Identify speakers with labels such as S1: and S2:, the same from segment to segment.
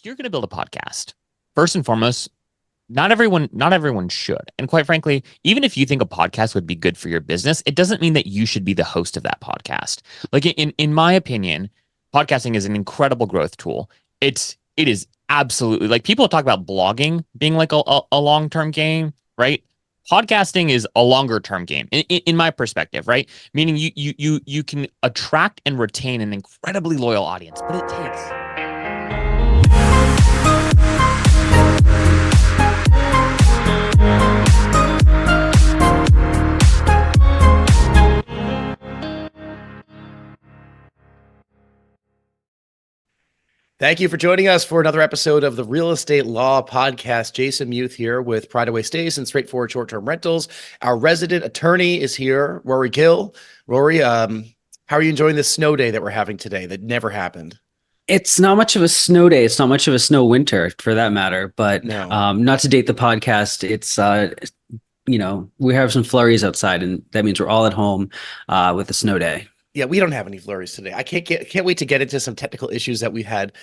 S1: you're going to build a podcast, first and foremost, not everyone should. And quite frankly, even if you think a podcast would be good for your business, it doesn't mean that you should be the host of that podcast. Like in my opinion, podcasting is an incredible growth tool. It is absolutely, like, people talk about blogging being like a long-term game, right? Podcasting is a longer term game in my perspective, right? Meaning you can attract and retain an incredibly loyal audience, but it takes.
S2: Thank you for joining us for another episode of the Real Estate Law Podcast. Jason Muth here with Pride Away Stays and Straightforward Short-Term Rentals. Our resident attorney is here, Rory Gill. Rory, how are you enjoying this snow day that we're having today that never happened?
S3: It's not much of a snow day. It's not much of a snow winter for that matter, but
S2: No.
S3: not to date the podcast. It's, we have some flurries outside and that means we're all at home with a snow day.
S2: Yeah, we don't have any flurries today. I can't wait to get into some technical issues that we've had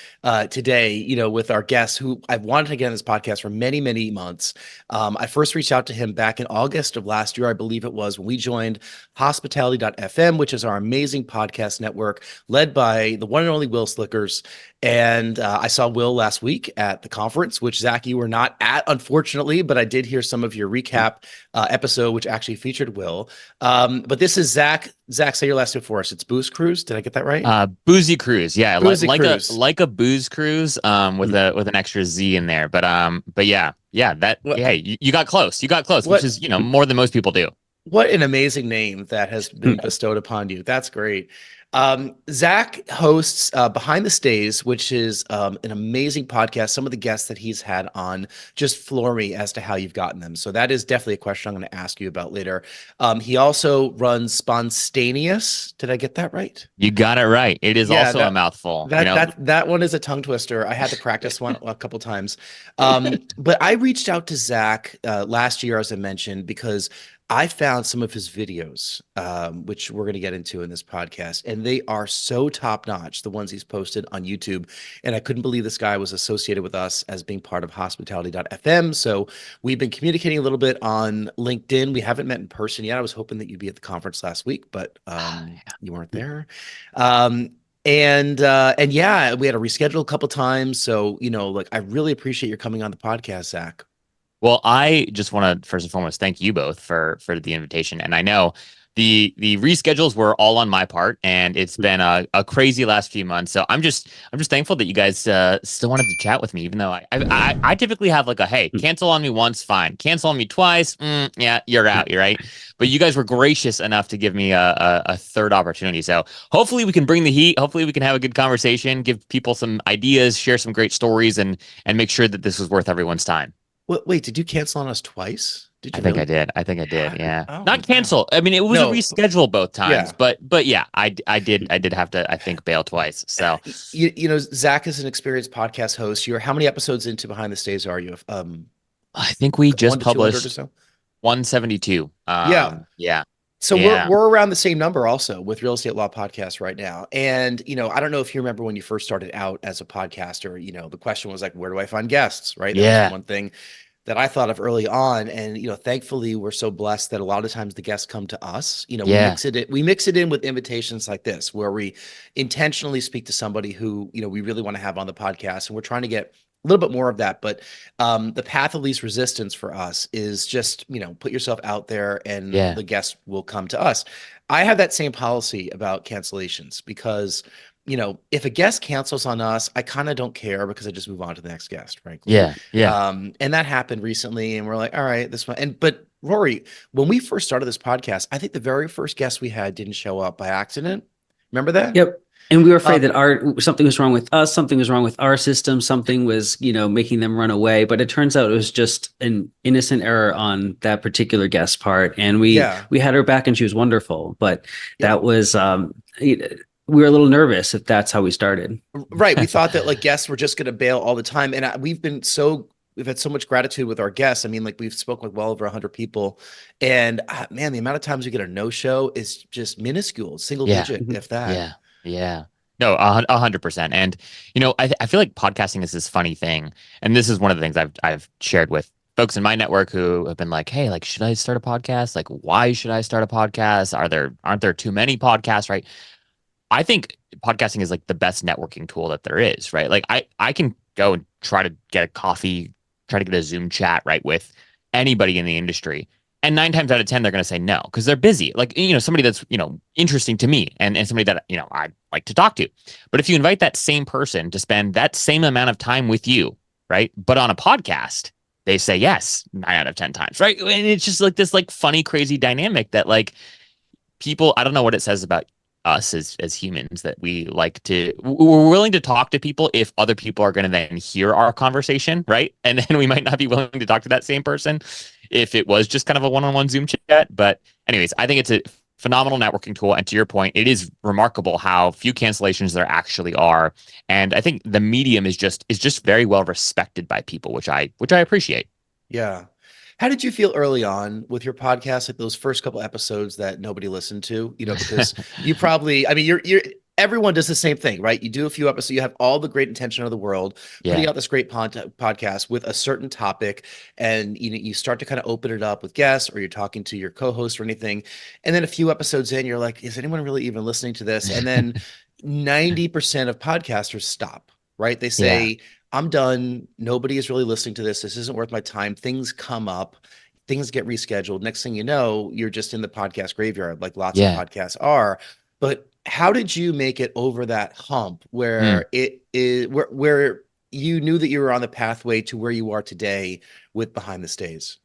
S2: today, with our guests who I've wanted to get on this podcast for many, many months. I first reached out to him back in August of last year, I believe it was, when we joined hospitality.fm, which is our amazing podcast network led by the one and only Will Slickers. And I saw Will last week at the conference, which, Zach, you were not at, unfortunately, but I did hear some of your recap episode, which actually featured Will. But this is Zach. Zach, say your last name for us. It's Busekrus. Did I get that right?
S1: Busekrus. Yeah,
S2: Busekrus.
S1: like a booze cruise with an extra Z in there. But yeah, you got close. You got close, which is more than most people do.
S2: What an amazing name that has been bestowed upon you. That's great. Zach hosts Behind the Stays, which is an amazing podcast. Some of the guests that he's had on just floor me as to how you've gotten them. So that is definitely a question I'm going to ask you about later. He also runs Sponstayneous. Did I get that right?
S1: You got it right. It is also a mouthful.
S2: That one is a tongue twister. I had to practice one a couple times. But I reached out to Zach last year, as I mentioned, because I found some of his videos, which we're going to get into in this podcast, and they are so top-notch, the ones he's posted on YouTube. And I couldn't believe this guy was associated with us as being part of hospitality.fm. So we've been communicating a little bit on LinkedIn. We haven't met in person yet. I was hoping that you'd be at the conference last week, but you weren't there. And yeah, we had to reschedule a couple times. So, I really appreciate your coming on the podcast, Zach.
S1: Well, I just want to first and foremost thank you both for the invitation. And I know the reschedules were all on my part, and it's been a crazy last few months. So I'm just thankful that you guys still wanted to chat with me, even though I typically have like hey, cancel on me once, fine. Cancel on me twice, yeah, you're out, you're right. But you guys were gracious enough to give me a third opportunity. So hopefully we can bring the heat. Hopefully we can have a good conversation, give people some ideas, share some great stories, and make sure that this was worth everyone's time.
S2: Wait, did you cancel on us twice? Did you?
S1: I think I did. Yeah.
S2: Oh,
S1: Not cancel. I mean, it was a reschedule both times,
S2: yeah.
S1: but yeah, I did have to, I think, bail twice. So,
S2: Zach is an experienced podcast host. How many episodes into Behind the Stays are you?
S1: I think we just published
S2: or so?
S1: 172. Yeah.
S2: So we're around the same number also with Real Estate Law Podcast right now. And, I don't know if you remember when you first started out as a podcaster, the question was like, where do I find guests? Right. That was one thing that I thought of early on. And, thankfully we're so blessed that a lot of times the guests come to us, we mix it in with invitations like this, where we intentionally speak to somebody who, we really want to have on the podcast. And we're trying to get a little bit more of that, but the path of least resistance for us is just, put yourself out there and the guests will come to us. I have that same policy about cancellations because, if a guest cancels on us, I kind of don't care because I just move on to the next guest, right?
S1: Yeah.
S2: And that happened recently and we're like, all right, this one. But Rory, when we first started this podcast, I think the very first guest we had didn't show up by accident. Remember that?
S3: Yep. And we were afraid that something was wrong with us, something was wrong with our system, something was, making them run away. But it turns out it was just an innocent error on that particular guest part. And we had her back and she was wonderful. But that was, we were a little nervous if that's how we started.
S2: Right. We thought that guests were just going to bail all the time. And we've had so much gratitude with our guests. I mean, we've spoken with well over 100 people, and man, the amount of times we get a no-show is just minuscule, single digit, if that.
S1: Yeah. No, 100%. And, I feel like podcasting is this funny thing. And this is one of the things I've shared with folks in my network who have been like, hey, like, should I start a podcast? Like, why should I start a podcast? Aren't there too many podcasts, right? I think podcasting is like the best networking tool that there is, right? Like I can go and try to get a coffee, try to get a Zoom chat, right, with anybody in the industry. And 9 times out of 10, they're going to say no because they're busy. Like, somebody that's, interesting to me and somebody that, I like to talk to. But if you invite that same person to spend that same amount of time with you, right, but on a podcast, they say yes 9 out of 10 times, right? And it's just like this like funny, crazy dynamic that like people, I don't know what it says about us as humans that we're willing to talk to people if other people are going to then hear our conversation, right? And then we might not be willing to talk to that same person if it was just kind of a one-on-one Zoom chat. But anyways, I think it's a phenomenal networking tool. And to your point, it is remarkable how few cancellations there actually are. And I think the medium is just very well respected by people, which I appreciate.
S2: Yeah. How did you feel early on with your podcast, like those first couple episodes that nobody listened to? Because you probably, I mean, you're everyone does the same thing, right? You do a few episodes, you have all the great intention of the world, putting out this great podcast with a certain topic, and you start to kind of open it up with guests, or you're talking to your co-host or anything, and then a few episodes in, you're like, is anyone really even listening to this? And then 90% of podcasters stop, right? They say, I'm done. Nobody is really listening to this. This isn't worth my time. Things come up, things get rescheduled. Next thing you know, you're just in the podcast graveyard, like lots of podcasts are. But how did you make it over that hump where it is where you knew that you were on the pathway to where you are today with Behind the Stays?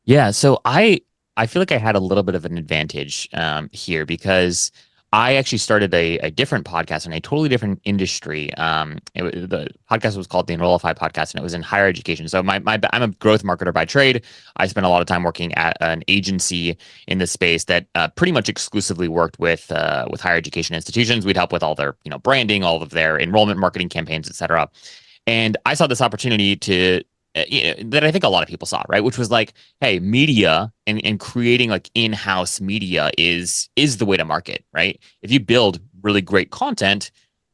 S1: Yeah, so I feel like I had a little bit of an advantage here because I actually started a different podcast in a totally different industry. The podcast was called the Enrollify Podcast, and it was in higher education. So I'm a growth marketer by trade. I spent a lot of time working at an agency in this space that pretty much exclusively worked with higher education institutions. We'd help with all their branding, all of their enrollment marketing campaigns, et cetera. And I saw this opportunity to that I think a lot of people saw, right? Which was like, hey, media and creating like in-house media is the way to market, right? If you build really great content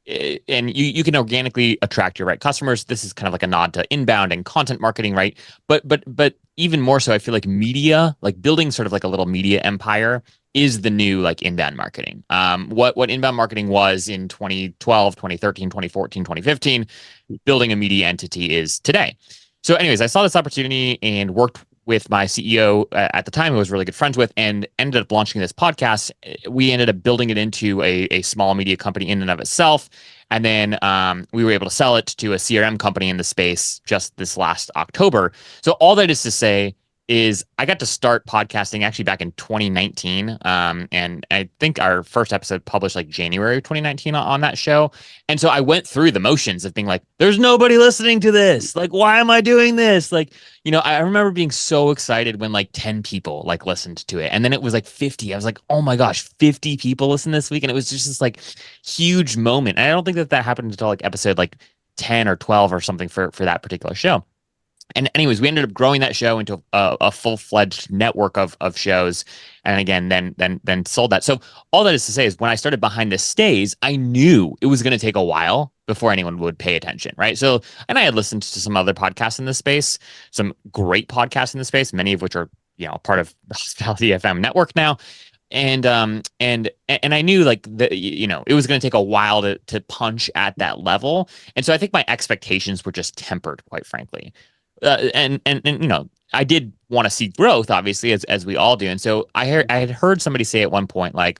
S1: and you can organically attract your right customers, this is kind of like a nod to inbound and content marketing, right? But even more so, I feel like media, like building sort of like a little media empire is the new like inbound marketing. What inbound marketing was in 2012, 2013, 2014, 2015, building a media entity is today. So anyways, I saw this opportunity and worked with my CEO at the time, who I was really good friends with, and ended up launching this podcast. We ended up building it into a small media company in and of itself. And then we were able to sell it to a CRM company in the space just this last October. So all that is to say is I got to start podcasting actually back in 2019. And I think our first episode published like January of 2019 on that show. And so I went through the motions of being like, there's nobody listening to this. Like, why am I doing this? Like, I remember being so excited when like 10 people like listened to it. And then it was like 50. I was like, oh my gosh, 50 people listen this week. And it was just this like huge moment. And I don't think that happened until like episode like 10 or 12 or something for that particular show. And anyways, we ended up growing that show into a full-fledged network of shows, and again, then sold that. So all that is to say is when I started Behind the Stays, I knew it was going to take a while before anyone would pay attention, right? So, and I had listened to some other podcasts in this space, some great podcasts in the space, many of which are part of the Hospitality FM network now. And I knew like it was going to take a while to punch at that level, and so I think my expectations were just tempered, quite frankly. And I did want to see growth, obviously, as we all do. And so I had heard somebody say at one point, like,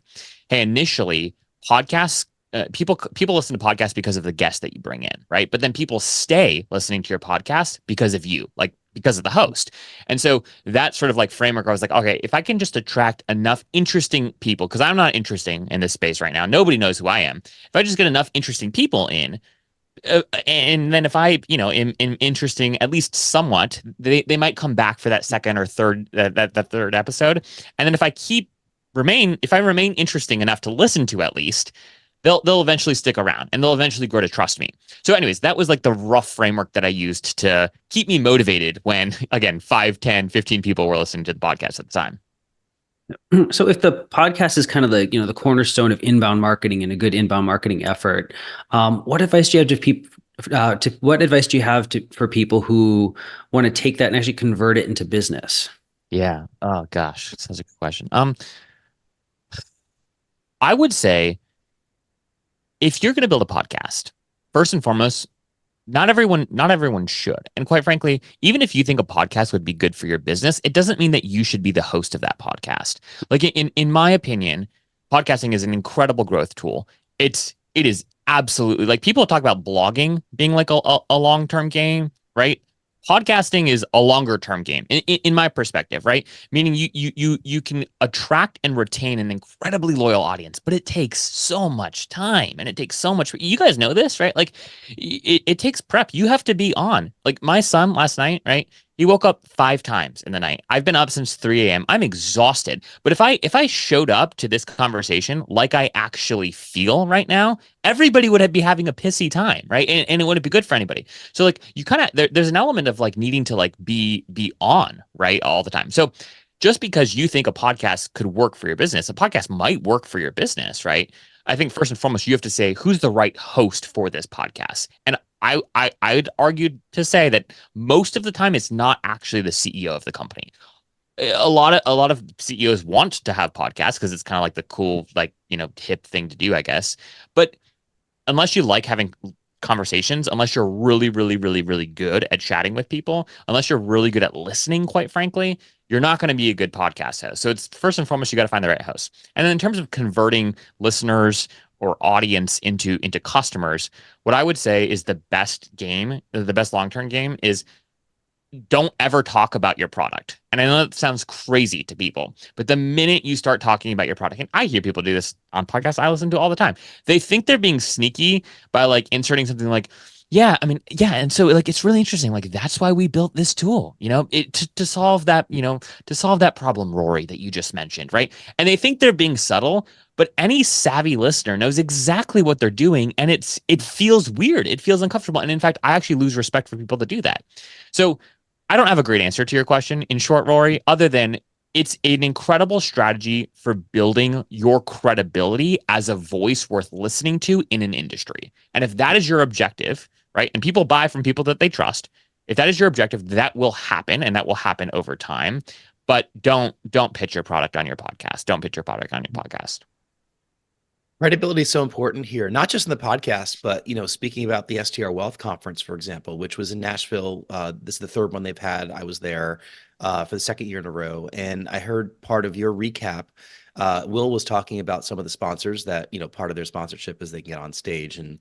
S1: "Hey, initially podcasts, people listen to podcasts because of the guests that you bring in, right? But then people stay listening to your podcast because of you, like because of the host." And so that sort of like framework, I was like, okay, if I can just attract enough interesting people, because I'm not interesting in this space right now, nobody knows who I am. If I just get enough interesting people in. And then if I, am interesting, at least somewhat, they might come back for that second or third, that third episode. And then if I remain interesting enough to listen to at least, they'll eventually stick around and they'll eventually grow to trust me. So anyways, that was like the rough framework that I used to keep me motivated when, again, 5, 10, 15 people were listening to the podcast at the time.
S3: So if the podcast is kind of the, the cornerstone of inbound marketing and a good inbound marketing effort, what advice do you have to people for people who want to take that and actually convert it into business?
S1: Yeah. Oh gosh, that's a good question. I would say if you're going to build a podcast, first and foremost, not everyone should. And quite frankly, even if you think a podcast would be good for your business, it doesn't mean that you should be the host of that podcast. Like in my opinion, podcasting is an incredible growth tool. It is absolutely, like, people talk about blogging being like a long-term game, right? Podcasting is a longer term game in my perspective, right? Meaning you can attract and retain an incredibly loyal audience, but it takes so much time and it takes so much. You guys know this, right? Like it takes prep. You have to be on. Like my son last night, right? He woke up 5 times in the night. I've been up since 3 a.m. I'm exhausted. But if I showed up to this conversation like I actually feel right now, everybody would be having a pissy time, right? And it wouldn't be good for anybody. So like you kind of there's an element of like needing to like be on, right, all the time. So just because you think a podcast could work for your business, a podcast might work for your business, right? I think first and foremost, you have to say who's the right host for this podcast. And I'd argue to say that most of the time it's not actually the CEO of the company. A lot of CEOs want to have podcasts because it's kind of like the cool, like, hip thing to do, I guess. But unless you like having conversations, unless you're really, really, really, really good at chatting with people, unless you're really good at listening, quite frankly, you're not going to be a good podcast host. So it's first and foremost, you got to find the right host. And then in terms of converting listeners or audience into customers, what I would say is the best game, the best long-term game is don't ever talk about your product. And I know that sounds crazy to people, but the minute you start talking about your product, and I hear people do this on podcasts I listen to all the time, they think they're being sneaky by like inserting something like, yeah, I mean, yeah. And so like, it's really interesting. Like, that's why we built this tool, to solve that, to solve that problem, Rory, that you just mentioned. Right. And they think they're being subtle, but any savvy listener knows exactly what they're doing. And it feels weird. It feels uncomfortable. And in fact, I actually lose respect for people that do that. So I don't have a great answer to your question, in short, Rory, other than it's an incredible strategy for building your credibility as a voice worth listening to in an industry. And if that is your objective, right, and people buy from people that they trust, if that is your objective, that will happen, and that will happen over time. But don't pitch your product on your podcast. Don't pitch your product on your podcast.
S2: Credibility is so important here, not just in the podcast, but speaking about the STR Wealth Conference, for example, which was in Nashville. This is the third one they've had. I was there for the second year in a row, and I heard part of your recap. Will was talking about some of the sponsors that part of their sponsorship is they can get on stage and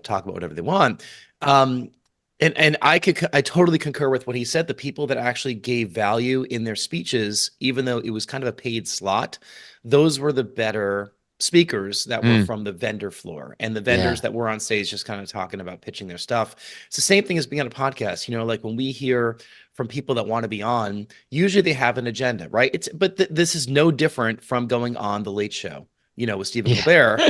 S2: talk about whatever they want. And I totally concur with what he said. The people that actually gave value in their speeches, even though it was kind of a paid slot, those were the better speakers that were from the vendor floor, and the vendors that were on stage just kind of talking about pitching their stuff. It's the same thing as being on a podcast. Like when we hear from people that want to be on, usually they have an agenda, right? But this is no different from going on the Late Show, with Stephen Colbert.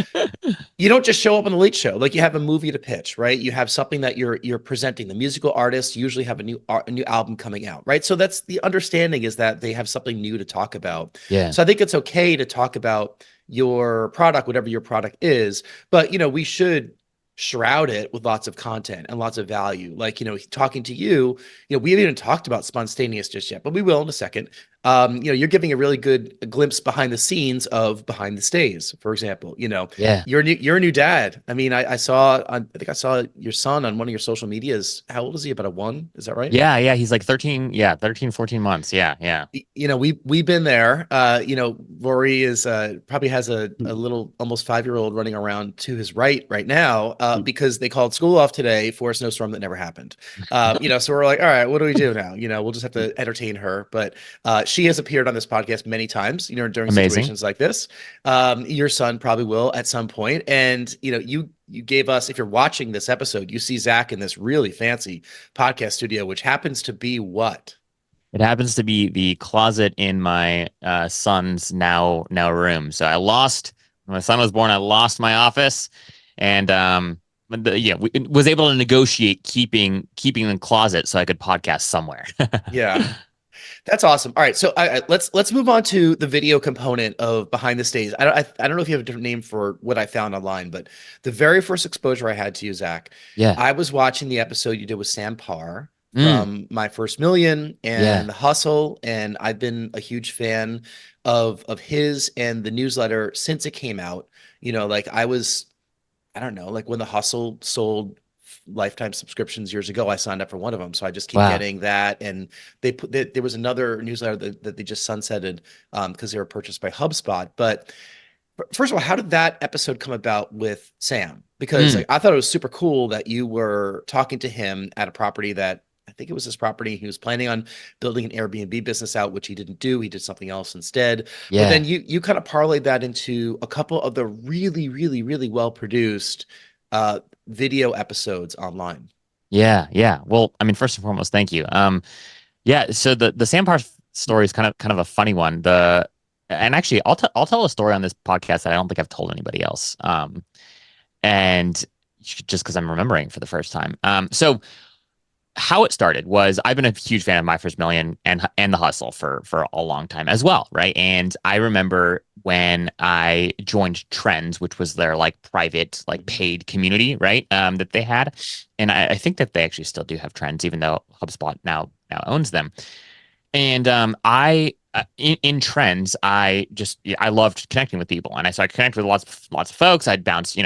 S2: You don't just show up on the Late Show. Like, you have a movie to pitch, right? You have something that you're presenting. The musical artists usually have a new album coming out, right? So that's the understanding, is that they have something new to talk about.
S1: Yeah.
S2: So I think it's okay to talk about your product, whatever your product is, but we should shroud it with lots of content and lots of value. Like, talking to you, we haven't even talked about Sponstayneous just yet, but we will in a second. You're giving a really good glimpse behind the scenes of Behind the Stays, for example. You're a new dad. I mean, I think I saw your son on one of your social medias. How old is he? About a 1? Is that right?
S1: Yeah. He's like 13. Yeah. 13, 14 months. Yeah.
S2: We've been there. Rory is probably has a little almost 5-year-old running around to his right now because they called school off today for a snowstorm that never happened. So we're like, all right, what do we do now? We'll just have to entertain her. But she has appeared on this podcast many times, during situations like this. Your son probably will at some point. And, you gave us, if you're watching this episode, you see Zach in this really fancy podcast studio, which happens to be what?
S1: It happens to be the closet in my son's now room. So when my son was born, I lost my office, and was able to negotiate keeping the closet so I could podcast somewhere.
S2: Yeah. That's awesome. All right, so let's move on to the video component of behind the stage. I don't know if you have a different name for what I found online, but the very first exposure I had to you, Zach,
S1: Yeah.
S2: I was watching the episode you did with Sam Parr
S1: Mm,
S2: from My First Million
S1: yeah.
S2: and The Hustle, and I've been a huge fan of his and the newsletter since it came out. Like I don't know, like when The Hustle sold lifetime subscriptions years ago, I signed up for one of them. So I just keep
S1: Wow.
S2: getting that. And there was another newsletter that they just sunsetted because they were purchased by HubSpot. But first of all, how did that episode come about with Sam? Because
S1: Mm,
S2: like I thought it was super cool that you were talking to him at a property that I think it was his property. He was planning on building an Airbnb business out, which he didn't do. He did something else instead. But then
S1: yeah.
S2: you kind of parlayed that into a couple of the really, really, really well produced uh, video episodes online.
S1: Yeah. Yeah. Well, I mean, first and foremost, thank you. Yeah. So the Sam Parr story is kind of a funny one. And actually, I'll tell a story on this podcast that I don't think I've told anybody else. And just because I'm remembering for the first time. So how it started was I've been a huge fan of My First Million and The Hustle for a long time as well, right? And I remember when I joined Trends, which was their like private, like paid community, right? That they had, and I think that they actually still do have Trends, even though HubSpot now owns them. And I in trends, I loved connecting with people, and I started connecting with lots of folks. I'd bounce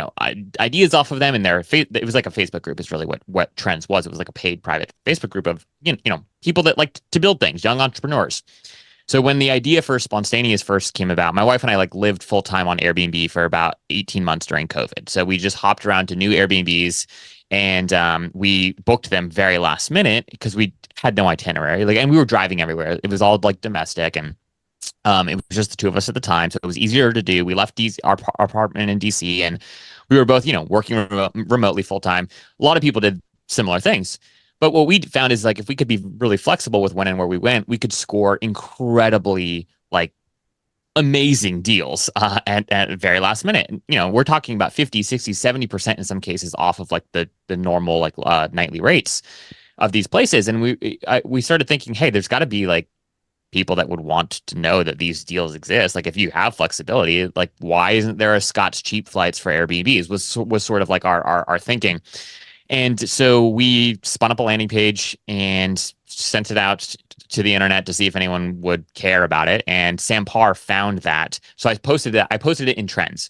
S1: ideas off of them, and it was like a Facebook group. Is really what trends was. It was like a paid private Facebook group of people that liked to build things, young entrepreneurs. So when the idea for Sponstayneous first came about, my wife and I like lived full time on Airbnb for about 18 months during COVID. So we just hopped around to new Airbnbs and we booked them very last minute because we had no itinerary. Like, and we were driving everywhere. It was all like domestic, and it was just the two of us at the time, so it was easier to do. We left our apartment in DC, and we were both working remotely full time. A lot of people did similar things. But what we found is like if we could be really flexible with when and where we went, we could score incredibly like amazing deals at very last minute. We're talking about 50, 60, 70% in some cases off of like the normal like nightly rates of these places. And we started thinking, hey, there's got to be like people that would want to know that these deals exist. Like if you have flexibility, like why isn't there a Scott's cheap flights for Airbnbs was sort of like our thinking. And so we spun up a landing page and sent it out to the internet to see if anyone would care about it. And Sam Parr found that. So I posted it. I posted it in Trends.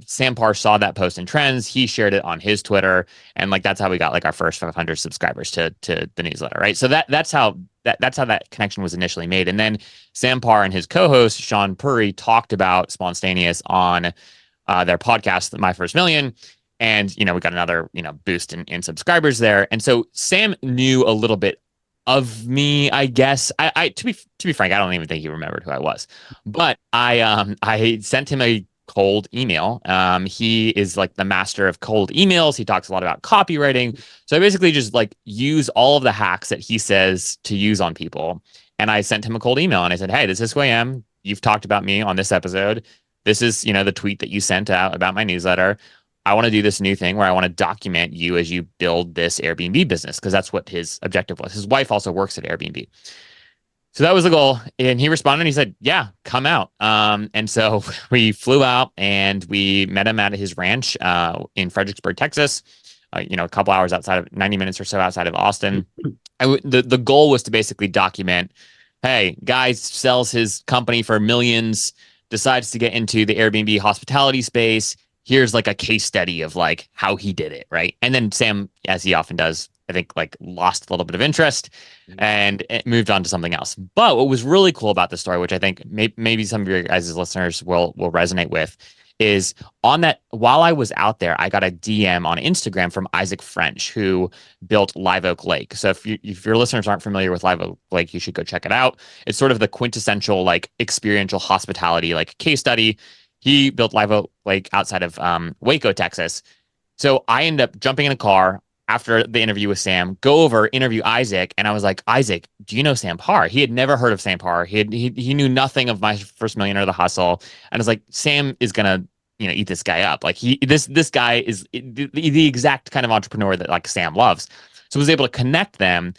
S1: Sam Parr saw that post in Trends. He shared it on his Twitter. And like that's how we got like our first 500 subscribers to the newsletter. Right. So that's how that connection was initially made. And then Sam Parr and his co-host, Sean Puri, talked about Sponstayneous on their podcast, My First Million. And, we got another, boost in subscribers there. And so Sam knew a little bit of me, I guess. I to be frank, I don't even think he remembered who I was. But I sent him a cold email. He is like the master of cold emails. He talks a lot about copywriting. So I basically just like use all of the hacks that he says to use on people. And I sent him a cold email and I said, hey, this is who I am. You've talked about me on this episode. This is, the tweet that you sent out about my newsletter. I want to do this new thing where I want to document you as you build this Airbnb business because that's what his objective was. His wife also works at Airbnb. So that was the goal. And he responded and he said, yeah, come out. And so we flew out and we met him at his ranch in Fredericksburg, Texas, a couple hours outside of 90 minutes or so outside of Austin. The goal was to basically document, hey, guy sells his company for millions, decides to get into the Airbnb hospitality space. Here's like a case study of like how he did it, right? And then Sam, as he often does, I think like lost a little bit of interest and it moved on to something else. But what was really cool about the story, which I think maybe some of your guys' listeners will resonate with, is on that while I was out there, I got a DM on Instagram from Isaac French, who built Live Oak Lake. So if your listeners aren't familiar with Live Oak Lake, you should go check it out. It's sort of the quintessential like experiential hospitality like case study. He built Live Oak Lake outside of Waco, Texas. So I ended up jumping in a car after the interview with Sam, go over, interview Isaac, and I was like, Isaac, do you know Sam Parr? He had never heard of Sam Parr. He knew nothing of My First Million or The Hustle. And I was like, Sam is gonna eat this guy up. Like this guy is the exact kind of entrepreneur that like Sam loves. So I was able to connect them.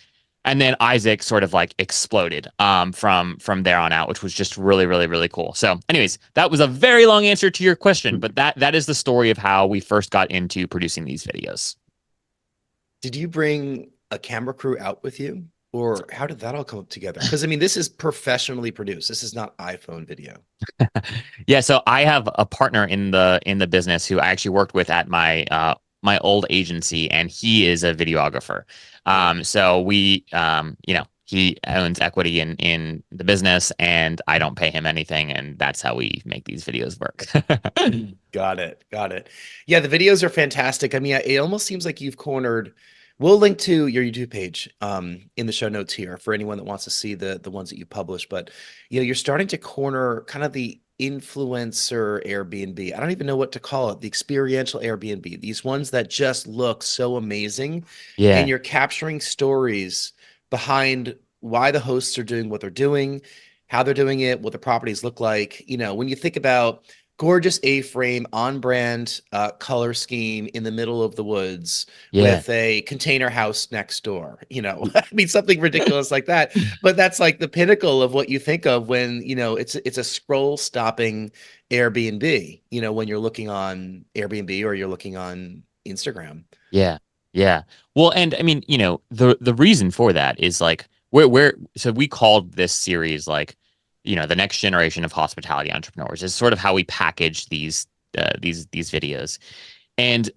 S1: And then Isaac sort of like exploded from there on out, which was just really, really, really cool. So, anyways, that was a very long answer to your question, but that is the story of how we first got into producing these videos.
S2: Did you bring a camera crew out with you? Or how did that all come together? Because I mean, this is professionally produced. This is not iPhone video.
S1: Yeah, so I have a partner in the business who I actually worked with at my old agency, and he is a videographer. So we you know, he owns equity in the business, and I don't pay him anything, and that's how we make these videos work.
S2: Got it. Got it. Yeah, the videos are fantastic. I mean, it almost seems like you've cornered. We'll link to your YouTube page in the show notes here for anyone that wants to see the ones that you publish. But you know, you're starting to corner kind of the influencer Airbnb. I don't even know what to call it. The experiential Airbnb. These ones that just look so amazing, and
S1: Yeah,
S2: you're capturing stories behind why the hosts are doing what they're doing, how they're doing it, what the properties look like. You know, when you think about gorgeous A-frame on brand color scheme in the middle of the woods
S1: yeah,
S2: with a container house next door, you know, I mean, something ridiculous like that. But that's like the pinnacle of what you think of when, you know, it's a scroll stopping Airbnb, you know, when you're looking on Airbnb or you're looking on Instagram.
S1: yeah, yeah. Well, and I mean, you know, the reason for that is like we're so we called this series like, you know, the next generation of hospitality entrepreneurs is sort of how we package these videos. And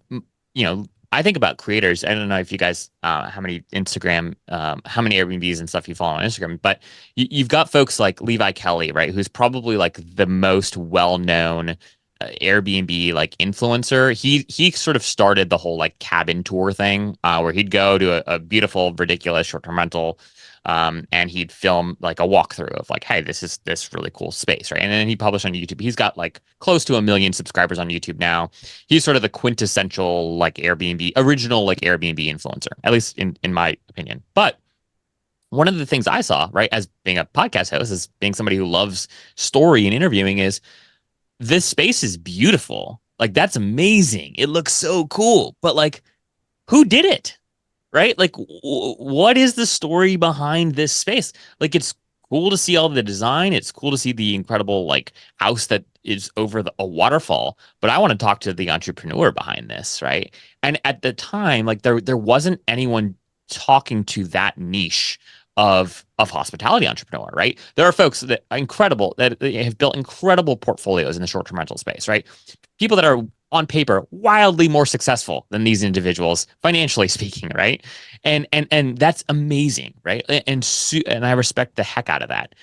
S1: you know, I think about creators. I don't know if you guys how many Instagram, how many Airbnbs and stuff you follow on Instagram, but you've got folks like Levi Kelly, right? Who's probably like the most well-known Airbnb like influencer. He sort of started the whole like cabin tour thing, where he'd go to a beautiful, ridiculous short-term rental, and he'd film like a walkthrough of like, hey, this is this really cool space, right? And then he published on YouTube. He's got like close to 1 million subscribers on YouTube now. He's sort of the quintessential like Airbnb original like Airbnb influencer, at least in my opinion. But one of the things I saw, right, as being a podcast host, as being somebody who loves story and interviewing, is this space is beautiful. Like that's amazing. It looks so cool. But like, who did it? Right? Like, what is the story behind this space? Like, it's cool to see all the design. It's cool to see the incredible like house that is over a waterfall. But I want to talk to the entrepreneur behind this, right? And at the time, like there wasn't anyone talking to that niche of hospitality entrepreneur, right? There are folks that are incredible that have built incredible portfolios in the short-term rental space, right? People that are on paper wildly more successful than these individuals financially speaking, right? And that's amazing, right? And I respect the heck out of that.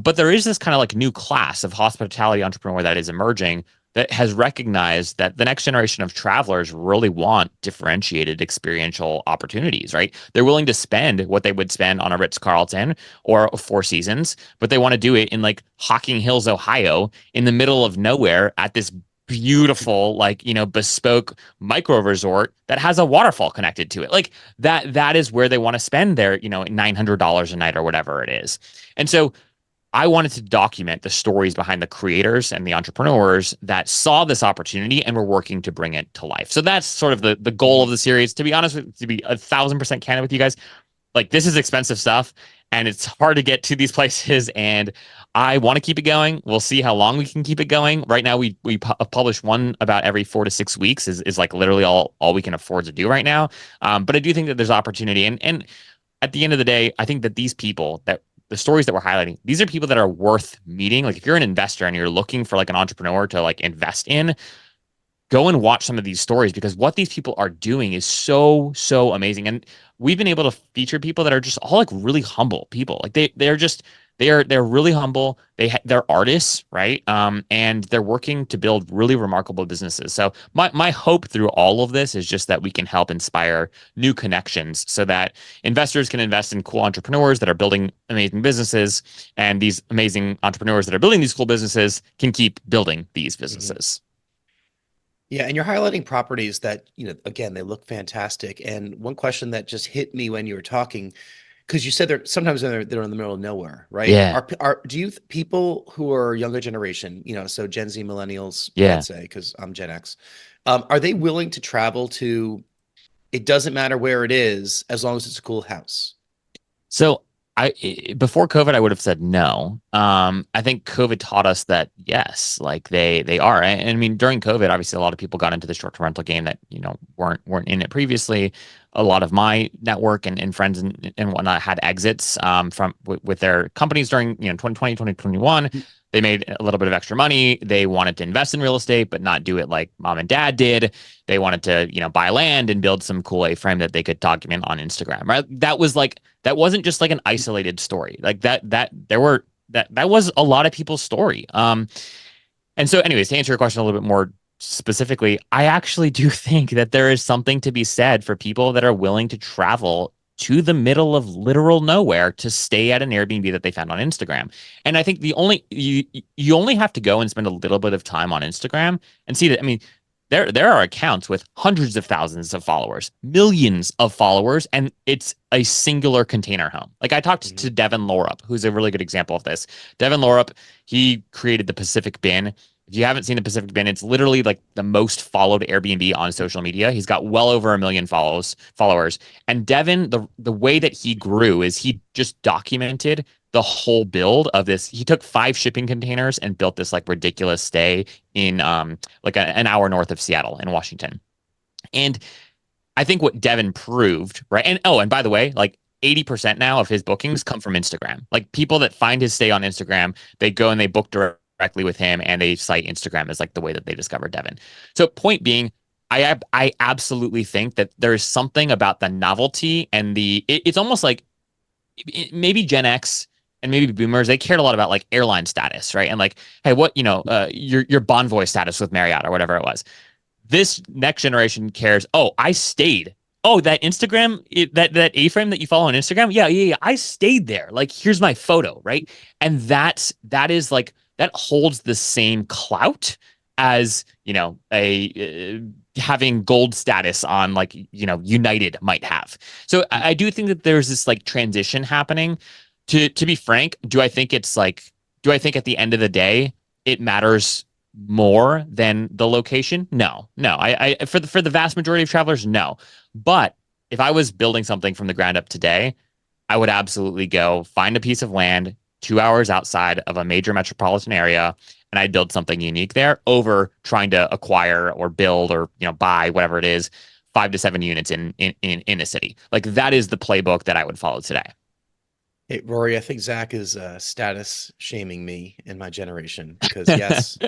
S1: But there is this kind of like new class of hospitality entrepreneur that is emerging that has recognized that the next generation of travelers really want differentiated experiential opportunities, right? They're willing to spend what they would spend on a Ritz-Carlton or a Four Seasons, but they want to do it in like Hocking Hills, Ohio, in the middle of nowhere at this beautiful, like, you know, bespoke micro resort that has a waterfall connected to it. Like that is where they want to spend their, you know, $900 a night or whatever it is. And so I wanted to document the stories behind the creators and the entrepreneurs that saw this opportunity and were working to bring it to life. So that's sort of the goal of the series. To be honest, to be 1,000% candid with you guys, like this is expensive stuff and it's hard to get to these places, and I want to keep it going. We'll see how long we can keep it going. Right now we publish one about every 4 to 6 weeks is like literally all we can afford to do right now. But I do think that there's opportunity, and at the end of the day, I think that these people that the stories that we're highlighting, these are people that are worth meeting. Like if you're an investor and you're looking for like an entrepreneur to like invest in, go and watch some of these stories, because what these people are doing is so amazing. And we've been able to feature people that are just all like really humble people. Like they're just they're really humble. They're artists, right? And they're working to build really remarkable businesses. So my hope through all of this is just that we can help inspire new connections so that investors can invest in cool entrepreneurs that are building amazing businesses, and these amazing entrepreneurs that are building these cool businesses can keep building these businesses.
S2: Yeah, and you're highlighting properties that, you know, again, they look fantastic. And one question that just hit me when you were talking, because you said they're sometimes they're in the middle of nowhere, right?
S1: Yeah,
S2: People who are younger generation, you know, so Gen Z, millennials,
S1: yeah.
S2: let's say, because I'm Gen X, are they willing to travel to? It doesn't matter where it is, as long as it's a cool house.
S1: So before COVID, I would have said no. I think COVID taught us that yes, like they are. And I mean, during COVID, obviously a lot of people got into the short-term rental game that, weren't in it previously. A lot of my network and friends and whatnot had exits with their companies during, 2020, 2021. They made a little bit of extra money. They wanted to invest in real estate, but not do it like mom and dad did. They wanted to, buy land and build some cool A-frame that they could document on Instagram, right? That wasn't just like an isolated story. Like that was a lot of people's story. And so anyways, to answer your question a little bit more specifically, I actually do think that there is something to be said for people that are willing to travel to the middle of literal nowhere to stay at an Airbnb that they found on Instagram. And I think you only have to go and spend a little bit of time on Instagram and see that. I mean, there are accounts with hundreds of thousands of followers, millions of followers, and it's a singular container home. Like I talked to Devin Lorup, who's a really good example of this. Devin Lorup, he created the Pacific Bin. If you haven't seen the Pacific Bin, it's literally like the most followed Airbnb on social media. He's got well over 1 million followers. And Devin, the way that he grew is he just documented the whole build of this. He took 5 shipping containers and built this like ridiculous stay in like an hour north of Seattle in Washington. And I think what Devin proved, right? And by the way, like 80% now of his bookings come from Instagram. Like people that find his stay on Instagram, they go and they book directly with him, and they cite Instagram as like the way that they discovered Devin. So point being, I absolutely think that there is something about the novelty and it's almost like maybe Gen X and maybe boomers, they cared a lot about like airline status, right? And like, hey, what, your Bonvoy status with Marriott or whatever it was. This next generation cares, oh, I stayed. Oh, that Instagram, that A-frame that you follow on Instagram? Yeah. I stayed there. Like, here's my photo, right? And that is like, that holds the same clout as, having gold status on like, United might have. So I do think that there's this like transition happening. To be frank, do I think at the end of the day, it matters more than the location? No. I for the vast majority of travelers, no. But if I was building something from the ground up today, I would absolutely go find a piece of land 2 hours outside of a major metropolitan area, and I'd build something unique there over trying to acquire or build or buy whatever it is 5 to 7 units in a city. Like that is the playbook that I would follow today.
S2: Hey, Rory, I think Zach is status shaming me and my generation because yes,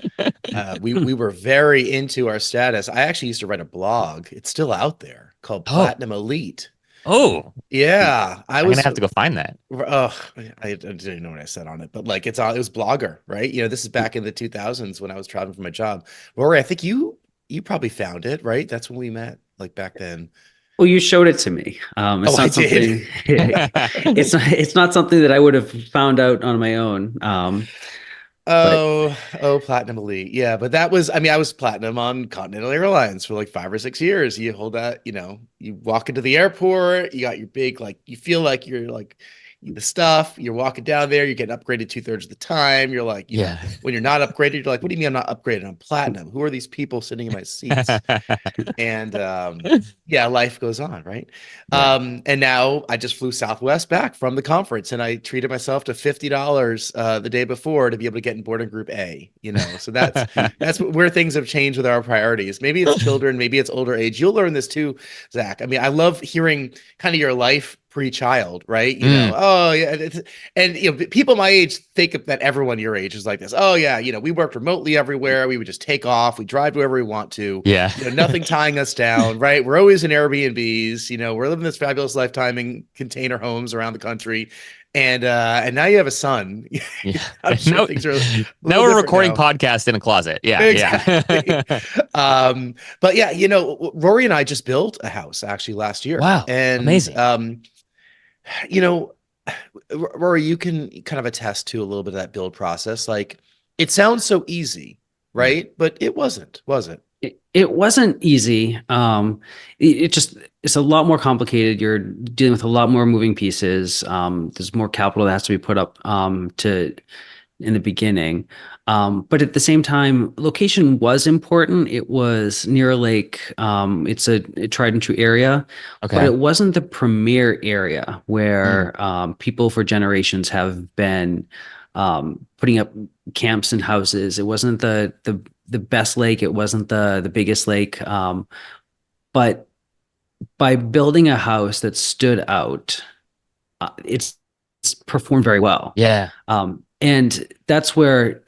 S2: we were very into our status. I actually used to write a blog. It's still out there called Platinum Elite.
S1: Oh,
S2: yeah.
S1: I'm gonna have to go find that.
S2: I didn't know what I said on it, but like it was Blogger, right? This is back in the 2000s when I was traveling for my job. Rory, I think you probably found it, right? That's when we met, like back then.
S3: Well, you showed it to me. It's not something. It's not something that I would have found out on my own.
S2: Platinum Elite. Yeah, but that was, I was platinum on Continental Airlines for like 5 or 6 years. You hold that, you walk into the airport, you got your big, like, you feel like you're like the stuff, you're walking down there, you're getting upgraded 2/3 of the time. You're like, when you're not upgraded, you're like, what do you mean I'm not upgraded? I'm platinum. Who are these people sitting in my seats? And life goes on, right? And now I just flew Southwest back from the conference, and I treated myself to $50 the day before to be able to get in boarding group A. So that's where things have changed with our priorities. Maybe it's children, maybe it's older age. You'll learn this too, Zach. I love hearing kind of your life pre-child, right? And people my age think that everyone your age is like this. Oh yeah, we worked remotely everywhere. We would just take off. We drive to wherever we want to.
S1: Yeah,
S2: nothing tying us down, right? We're always in Airbnbs. We're living this fabulous lifetime in container homes around the country. And now you have a son.
S1: Yeah.
S2: I'm sure things are
S1: now we're recording podcast in a closet. Yeah.
S2: Exactly. But yeah, Rory and I just built a house actually last year.
S1: Wow.
S2: And
S1: amazing.
S2: Rory, you can kind of attest to a little bit of that build process. Like it sounds so easy, right? But it wasn't, was it?
S3: It wasn't easy. It's a lot more complicated. You're dealing with a lot more moving pieces. There's more capital that has to be put up to in the beginning. But at the same time, location was important. It was near a lake. It's a tried and true area, but
S1: Okay.
S3: it wasn't the premier area
S1: Mm,
S3: where people for generations have been putting up camps and houses. It wasn't the best lake. It wasn't the biggest lake. But by building a house that stood out, it's performed very well.
S1: yeah.
S3: And that's where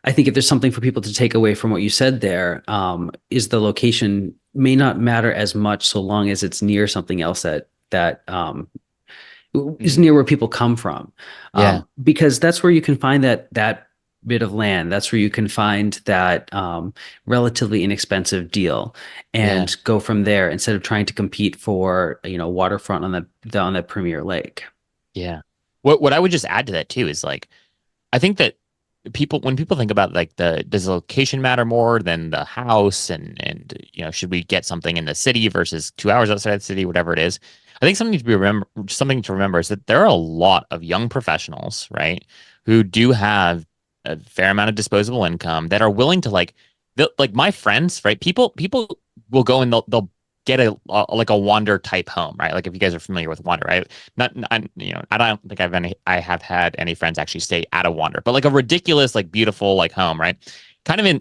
S3: I think if there's something for people to take away from what you said there, is the location may not matter as much so long as it's near something else that is near where people come from,
S1: Yeah.
S3: because that's where you can find that bit of land. That's where you can find that relatively inexpensive deal,
S1: Yeah.
S3: and go from there instead of trying to compete for waterfront on that premier lake.
S1: Yeah. What I would just add to that too is like I think that when people think about like does the location matter more than the house and should we get something in the city versus 2 hours outside the city, whatever it is. I think something to remember is that there are a lot of young professionals, right, who do have a fair amount of disposable income that are willing to like my friends, right? People will go and they'll get like a wander type home, right? Like if you guys are familiar with wander, right? I don't think I have had any friends actually stay at a wander, but like a ridiculous, like beautiful, like home, right? Kind of in,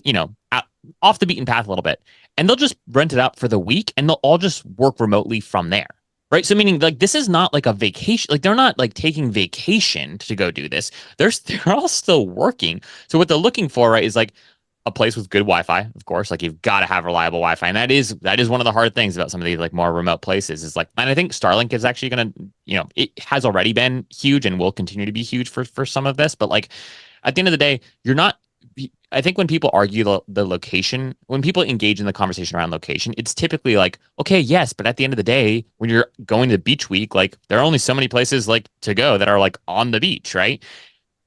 S1: off the beaten path a little bit. And they'll just rent it out for the week and they'll all just work remotely from there. Right. So meaning like this is not like a vacation, like they're not like taking vacation to go do this. They're all still working. So what they're looking for, right, is like a place with good Wi-Fi, of course. Like you've got to have reliable Wi-Fi, and that is one of the hard things about some of these like more remote places. Is like, and I think Starlink is actually going to, it has already been huge and will continue to be huge for some of this. But like at the end of the day, you're not. I think when people argue the location, when people engage in the conversation around location, it's typically like, okay, yes, but at the end of the day, when you're going to beach week, like there are only so many places like to go that are like on the beach, right?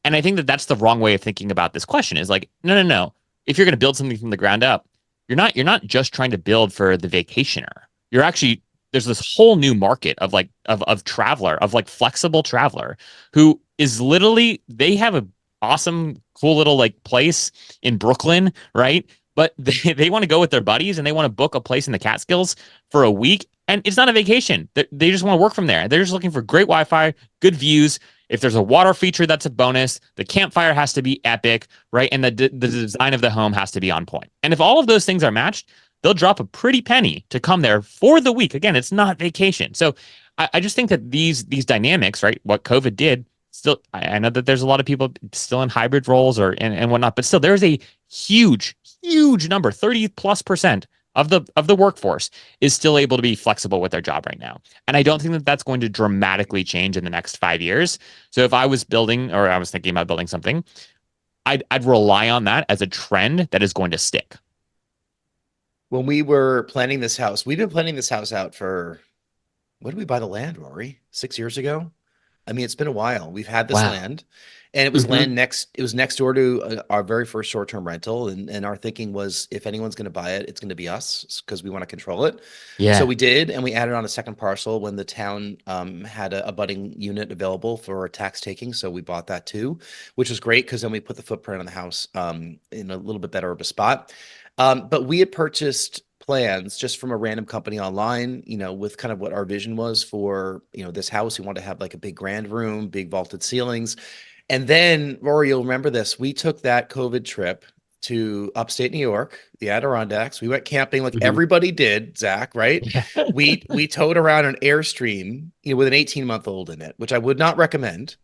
S1: And I think that that's the wrong way of thinking about this question is like, no, no, no. If you're going to build something from the ground up, you're not just trying to build for the vacationer. You're actually there's this whole new market of like of traveler, of like flexible traveler who is literally they have a awesome, cool little like place in Brooklyn, right? But they want to go with their buddies and they want to book a place in the Catskills for a week. And it's not a vacation. They just want to work from there. They're just looking for great Wi-Fi, good views. If there's a water feature, that's a bonus. The campfire has to be epic, right? And the design of the home has to be on point. And if all of those things are matched, they'll drop a pretty penny to come there for the week. Again, it's not vacation. So I just think that these dynamics, right? What COVID did, still, I know that there's a lot of people still in hybrid roles and whatnot, but still, there's a huge, huge number, 30+% of the workforce is still able to be flexible with their job right now. And I don't think that that's going to dramatically change in the next 5 years. So if I was building or I was thinking about building something, I'd rely on that as a trend that is going to stick.
S2: When we were planning this house, we've been planning this house out for, when did we buy the land, Rory? 6 years ago? I mean, it's been a while. We've had this land, and it was it was next door to our very first short-term rental. And our thinking was, if anyone's going to buy it, it's going to be us because we want to control it.
S1: Yeah.
S2: So we did, and we added on a second parcel when the town had a budding unit available for tax taking. So we bought that too, which was great because then we put the footprint on the house in a little bit better of a spot. But we had purchased plans just from a random company online, with kind of what our vision was for, this house. We wanted to have like a big grand room, big vaulted ceilings. And then, Rory, you'll remember this. We took that COVID trip to upstate New York, the Adirondacks. We went camping like everybody did, Zach, right?
S1: Yeah.
S2: We towed around an Airstream, with an 18-month-old in it, which I would not recommend.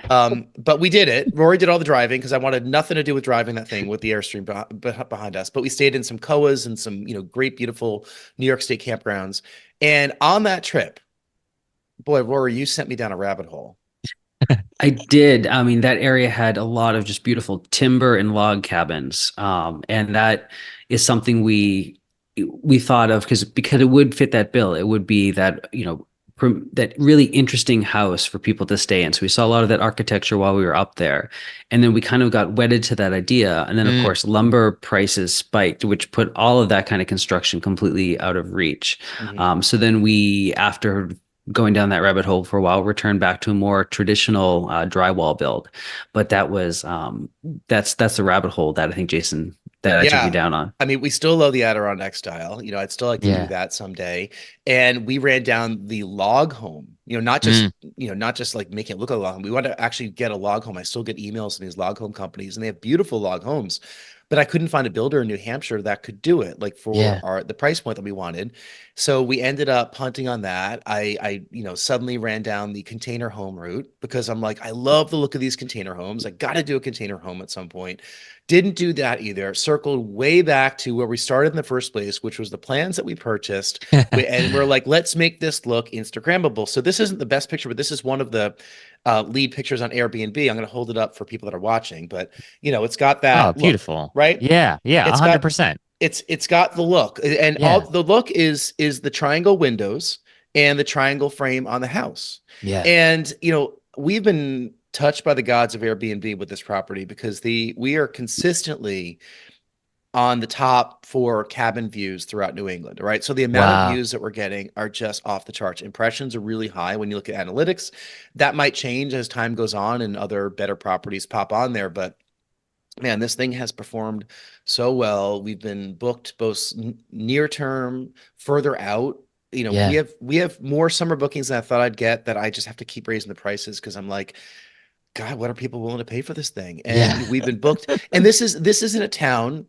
S2: But we did it. Rory did all the driving because I wanted nothing to do with driving that thing with the Airstream behind us. But we stayed in some COAs and some, great, beautiful New York State campgrounds. And on that trip, boy, Rory, you sent me down a rabbit hole.
S3: I did. I mean, that area had a lot of just beautiful timber and log cabins. And that is something we thought of because it would fit that bill. It would be that, that really interesting house for people to stay in. So we saw a lot of that architecture while we were up there. And then we kind of got wedded to that idea. And then, of course, lumber prices spiked, which put all of that kind of construction completely out of reach. So then after going down that rabbit hole for a while, returned back to a more traditional drywall build. But that's the rabbit hole that I think Jason that I took you down on.
S2: I mean, we still love the Adirondack style. I'd still like to do that someday. And we ran down the log home, not just like making it look like a log home. We want to actually get a log home. I still get emails from these log home companies, and they have beautiful log homes, but I couldn't find a builder in New Hampshire that could do it, like for the price point that we wanted. So we ended up punting on that. I suddenly ran down the container home route because I'm like, I love the look of these container homes. I got to do a container home at some point. Didn't do that either. Circled way back to where we started in the first place, which was the plans that we purchased. And we're like, let's make this look Instagrammable. So this isn't the best picture, but this is one of the lead pictures on Airbnb. I'm going to hold it up for people that are watching, but it's got that
S1: beautiful
S2: look, right?
S1: Yeah. 100%.
S2: It's got the look, and all the look is the triangle windows and the triangle frame on the house.
S1: Yeah.
S2: And we've been touched by the gods of Airbnb with this property because we are consistently on the top for cabin views throughout New England, right? So the amount of views that we're getting are just off the charts. Impressions are really high when you look at analytics. That might change as time goes on and other better properties pop on there, but man, this thing has performed so well. We've been booked both near term, further out. We have more summer bookings than I thought I'd get, that I just have to keep raising the prices because I'm like, God, what are people willing to pay for this thing? And we've been booked. And this isn't a town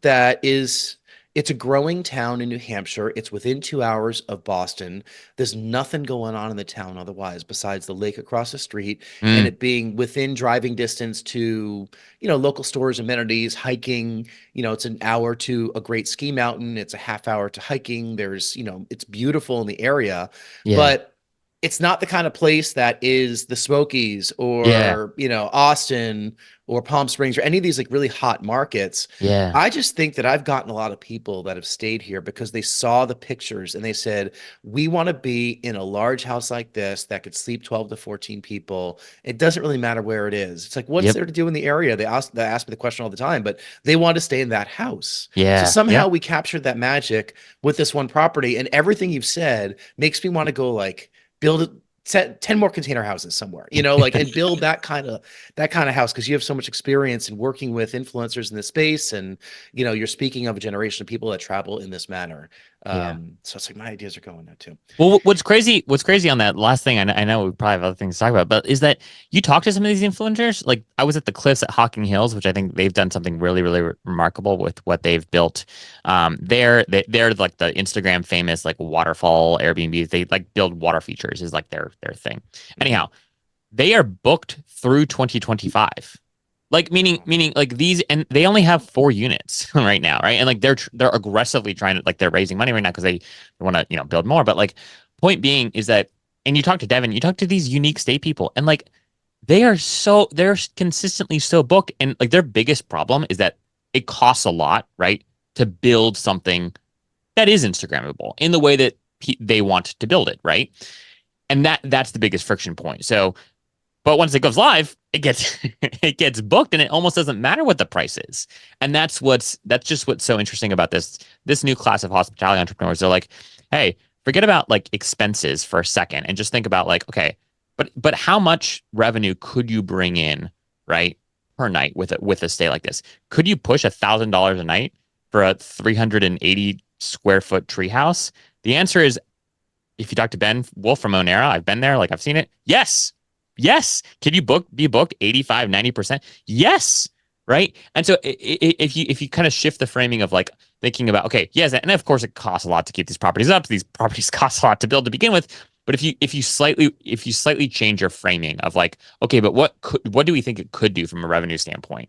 S2: it's a growing town in New Hampshire. It's within 2 hours of Boston. There's nothing going on in the town otherwise besides the lake across the street and it being within driving distance to, local stores, amenities, hiking. It's an hour to a great ski mountain. It's a half hour to hiking. There's, it's beautiful in the area, but it's not the kind of place that is the Smokies or, Austin or Palm Springs or any of these like really hot markets.
S1: Yeah.
S2: I just think that I've gotten a lot of people that have stayed here because they saw the pictures and they said, we want to be in a large house like this that could sleep 12 to 14 people. It doesn't really matter where it is. It's like, what's there to do in the area? They ask me the question all the time, but they want to stay in that house.
S1: Yeah.
S2: So somehow we captured that magic with this one property, and everything you've said makes me want to go like, build 10 more container houses somewhere, and build that kind of house because you have so much experience in working with influencers in this space, and you're speaking of a generation of people that travel in this manner. So it's like my ideas are going there too.
S1: Well, what's crazy on that last thing, I know we probably have other things to talk about, but is that you talk to some of these influencers. Like I was at the Cliffs at Hocking Hills, which I think they've done something really, really remarkable with what they've built. They're like the Instagram famous like waterfall Airbnbs. They like build water features is like their thing. Anyhow, they are booked through 2025. Like meaning like these, and they only have 4 units right now, right? And like they're aggressively trying to, like, they're raising money right now because they want to build more. But like point being is that, and you talk to Devin, you talk to these unique state people, and like they're consistently so booked, and like their biggest problem is that it costs a lot, right, to build something that is Instagrammable in the way that they want to build it, right? And that's the biggest friction point. So. But once it goes live, it gets booked, and it almost doesn't matter what the price is. And that's just what's so interesting about this new class of hospitality entrepreneurs. They're like, hey, forget about like expenses for a second and just think about like, okay, but how much revenue could you bring in, right, per night with a stay like this? Could you push $1,000 a night for a 380 square foot treehouse? The answer is, if you talk to Ben Wolf from Onera, I've been there, like I've seen it. Yes. Can you be booked 85, 90%? Yes. Right. And so if you kind of shift the framing of like thinking about, okay, yes, and of course it costs a lot to keep these properties up. These properties cost a lot to build to begin with. But if you slightly change your framing of like, okay, but what do we think it could do from a revenue standpoint?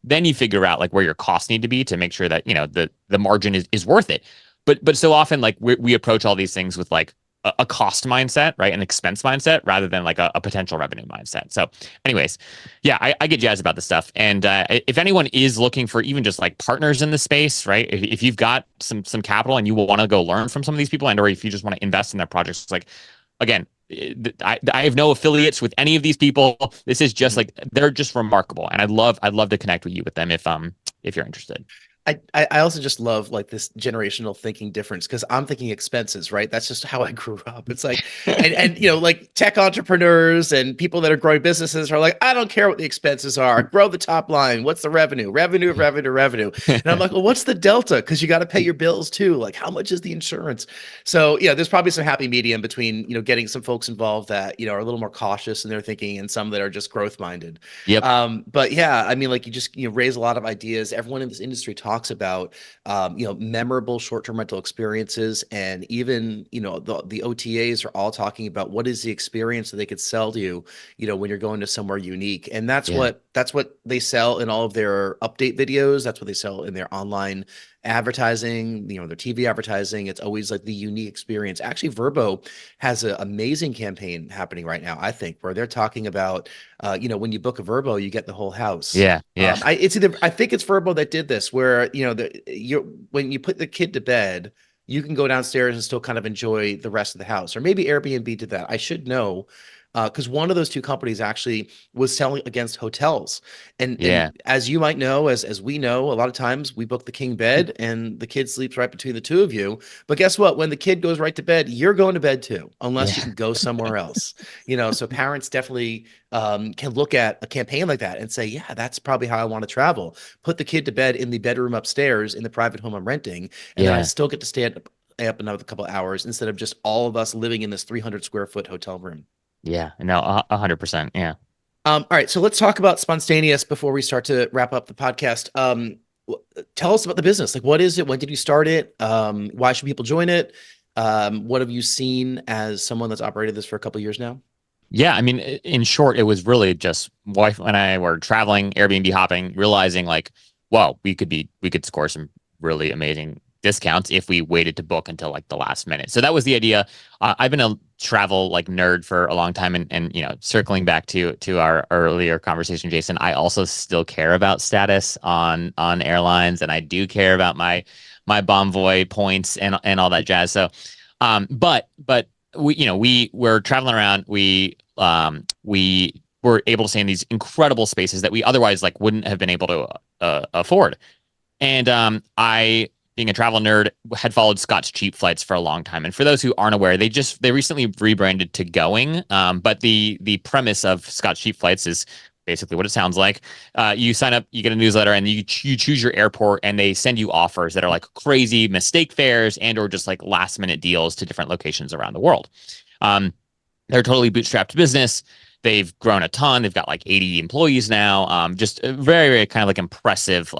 S1: Then you figure out like where your costs need to be to make sure that, the margin is worth it. But so often like we approach all these things with like a cost mindset, right? An expense mindset rather than like a potential revenue mindset. So anyways, yeah, I get jazzed about this stuff. And if anyone is looking for even just like partners in the space, right? If you've got some capital and you want to go learn from some of these people, and or if you just want to invest in their projects, like, again, I have no affiliates with any of these people. This is just like, they're just remarkable. And I'd love to connect with you with them if you're interested.
S2: I also just love like this generational thinking difference because I'm thinking expenses, right? That's just how I grew up. It's like, and like tech entrepreneurs and people that are growing businesses are like, I don't care what the expenses are. Grow the top line. What's the revenue? Revenue, revenue, revenue. And I'm like, well, what's the delta? Because you got to pay your bills too. Like, how much is the insurance? So yeah, there's probably some happy medium between getting some folks involved that are a little more cautious in their thinking and some that are just growth minded.
S1: Yep.
S2: But yeah, I mean, like you just raise a lot of ideas. Everyone in this industry talks about memorable short-term rental experiences, and even the OTAs are all talking about what is the experience that they could sell to you when you're going to somewhere unique, and that's what they sell in all of their update videos. That's what they sell in their online advertising, their TV advertising. It's always like the unique experience. Actually, Vrbo has an amazing campaign happening right now, I think, where they're talking about, when you book a Vrbo, you get the whole house.
S1: Yeah.
S2: I think it's Vrbo that did this, where when you put the kid to bed, you can go downstairs and still kind of enjoy the rest of the house. Or maybe Airbnb did that. I should know, because one of those two companies actually was selling against hotels. And as you might know, as we know, a lot of times we book the king bed and the kid sleeps right between the two of you. But guess what? When the kid goes right to bed, you're going to bed too, unless you can go somewhere else. So parents definitely can look at a campaign like that and say, yeah, that's probably how I want to travel. Put the kid to bed in the bedroom upstairs in the private home I'm renting, and then I still get to stay up another couple of hours instead of just all of us living in this 300 square foot hotel room.
S1: Yeah. No, 100%. Yeah.
S2: All right, so let's talk about Sponstayneous before we start to wrap up the podcast. Tell us about the business. Like, what is it? When did you start it? Why should people join it? What have you seen as someone that's operated this for a couple of years now?
S1: Yeah, I mean, in short, it was really just wife and I were traveling, Airbnb hopping, realizing like, well, we could score some really amazing discounts if we waited to book until like the last minute. So that was the idea. I've been a travel like nerd for a long time, and circling back to our earlier conversation, Jason, I also still care about status on airlines, and I do care about my Bonvoy points and all that jazz. So, but we were traveling around. We were able to stay in these incredible spaces that we otherwise like wouldn't have been able to afford. And I, being a travel nerd, had followed Scott's Cheap Flights for a long time. And for those who aren't aware, they recently rebranded to Going. But the premise of Scott's Cheap Flights is basically what it sounds like. You sign up, you get a newsletter, and you choose your airport, and they send you offers that are like crazy mistake fares and or just like last minute deals to different locations around the world. They're a totally bootstrapped business. They've grown a ton. They've got like 80 employees now. Just a very, very kind of like impressive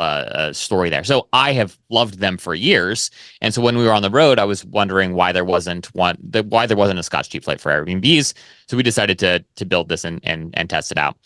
S1: story there. So I have loved them for years. And so when we were on the road, I was wondering why there wasn't a Scotch Cheap Flight for Airbnbs. So we decided to build this and test it out.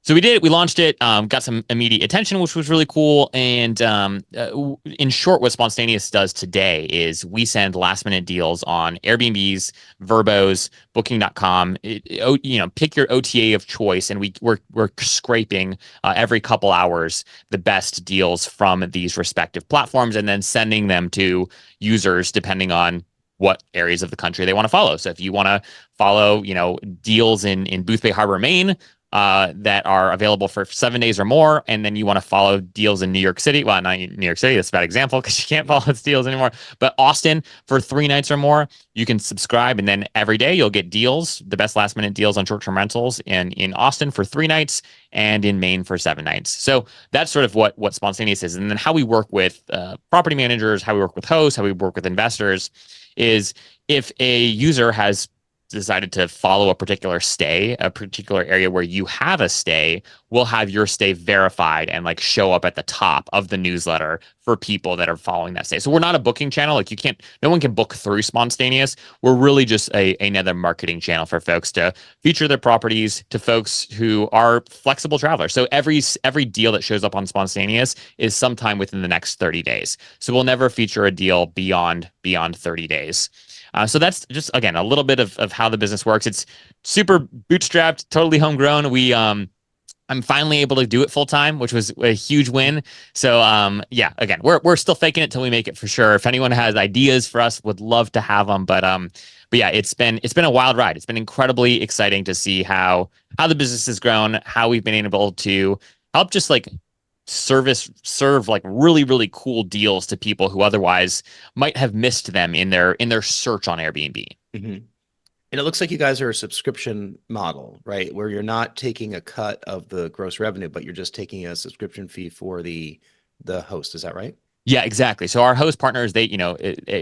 S1: So we did it. We launched it, got some immediate attention, which was really cool. And in short, what Sponstayneous does today is we send last minute deals on Airbnbs, Vrbos, Booking.com. Pick your OTA of choice, and we're scraping every couple hours the best deals from these respective platforms, and then sending them to users depending on what areas of the country they want to follow. So if you want to follow, deals in Boothbay Harbor, Maine, that are available for 7 days or more, and then you want to follow deals in New York City. Well, not New York City, that's a bad example because you can't follow its deals anymore. But Austin for 3 nights or more, you can subscribe, and then every day you'll get deals, the best last minute deals on short-term rentals in Austin for 3 nights and in Maine for 7 nights. So that's sort of what Sponstayneous is. And then how we work with property managers, how we work with hosts, how we work with investors is if a user has decided to follow a particular area where you have a stay, we'll have your stay verified and like show up at the top of the newsletter for people that are following that stay. So we're not a booking channel. Like no one can book through Sponstayneous. We're really just another marketing channel for folks to feature their properties to folks who are flexible travelers. So every deal that shows up on Sponstayneous is sometime within the next 30 days. So we'll never feature a deal beyond 30 days. So that's just, again, a little bit of how the business works. It's super bootstrapped, totally homegrown. I'm finally able to do it full time, which was a huge win. So again, we're still faking it till we make it for sure. If anyone has ideas for us, would love to have them. But yeah, it's been a wild ride. It's been incredibly exciting to see how the business has grown, how we've been able to help just like serve like really, really cool deals to people who otherwise might have missed them in their search on Airbnb.
S2: Mm-hmm. And it looks like you guys are a subscription model, right? Where you're not taking a cut of the gross revenue, but you're just taking a subscription fee for the host. Is that right?
S1: Yeah, exactly. So our host partners, they,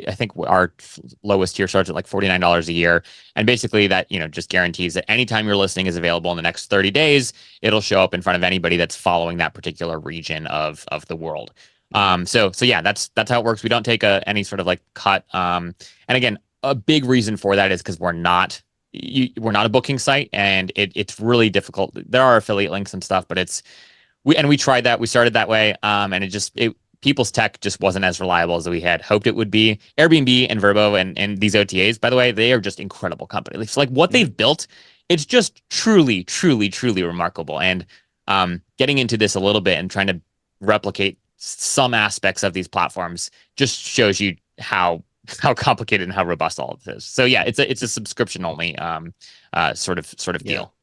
S1: I think our lowest tier starts at like $49 a year. And basically that, just guarantees that anytime your listing is available in the next 30 days, it'll show up in front of anybody that's following that particular region of the world. So yeah, that's how it works. We don't take any sort of like cut. And again, a big reason for that is because we're not a booking site, and it's really difficult. There are affiliate links and stuff, but we tried that. We started that way. And people's tech just wasn't as reliable as we had hoped it would be. Airbnb and Vrbo and these OTAs, by the way, they are just incredible companies. It's like what they've built, it's just truly, truly, truly remarkable. And getting into this a little bit and trying to replicate some aspects of these platforms just shows you how complicated and how robust all of this is. So yeah, it's a subscription only sort of deal.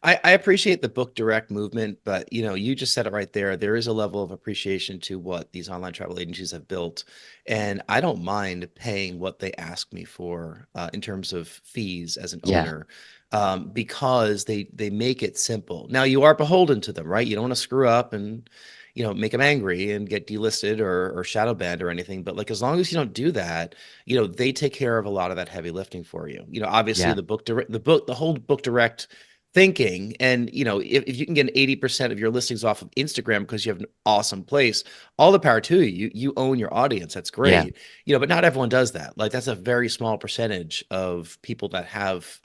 S2: I appreciate the book direct movement, but you just said it right there. There is a level of appreciation to what these online travel agencies have built, and I don't mind paying what they ask me for in terms of fees as an owner, because they make it simple. Now you are beholden to them, right? You don't want to screw up and make them angry and get delisted or shadow banned or anything. But like, as long as you don't do that, they take care of a lot of that heavy lifting for you. Obviously the whole book direct thinking, and if you can get 80% of your listings off of Instagram because you have an awesome place, all the power to you own your audience. That's great. But not everyone does that. Like, that's a very small percentage of people that have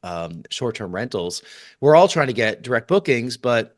S2: short-term rentals. We're all trying to get direct bookings, but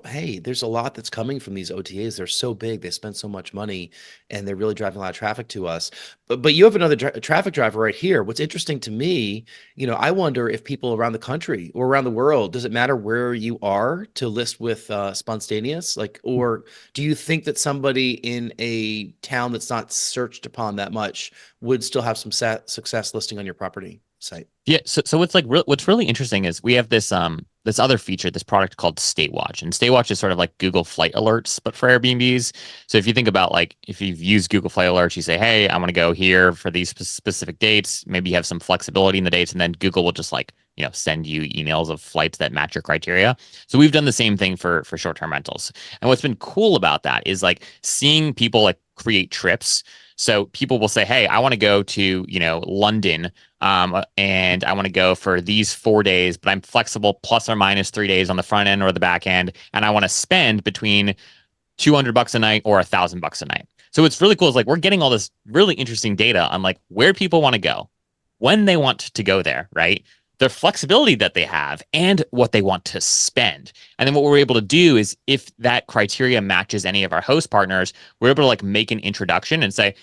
S2: hey, there's a lot that's coming from these OTAs. They're so big, they spend so much money, and they're really driving a lot of traffic to us. But you have another traffic driver right here. What's interesting to me, I wonder if people around the country or around the world, does it matter where you are to list with Sponstayneous? Like, or do you think that somebody in a town that's not searched upon that much would still have some success listing on your property site?
S1: Yeah. So what's really interesting is we have this other feature, this product called Stay Watch, and Stay Watch is sort of like Google Flight Alerts, but for Airbnbs. So if you think about, like, if you've used Google Flight Alerts, you say, hey, I want to go here for these specific dates. Maybe you have some flexibility in the dates, and then Google will just send you emails of flights that match your criteria. So we've done the same thing for short-term rentals. And what's been cool about that is like seeing people like create trips. So people will say, hey, I want to go to, London, and I want to go for these 4 days, but I'm flexible plus or minus 3 days on the front end or the back end. And I want to spend between $200 a night or $1,000 a night. So what's really cool is like we're getting all this really interesting data on like where people want to go, when they want to go there, right? The flexibility that they have and what they want to spend. And then what we're able to do is, if that criteria matches any of our host partners, we're able to like make an introduction and say,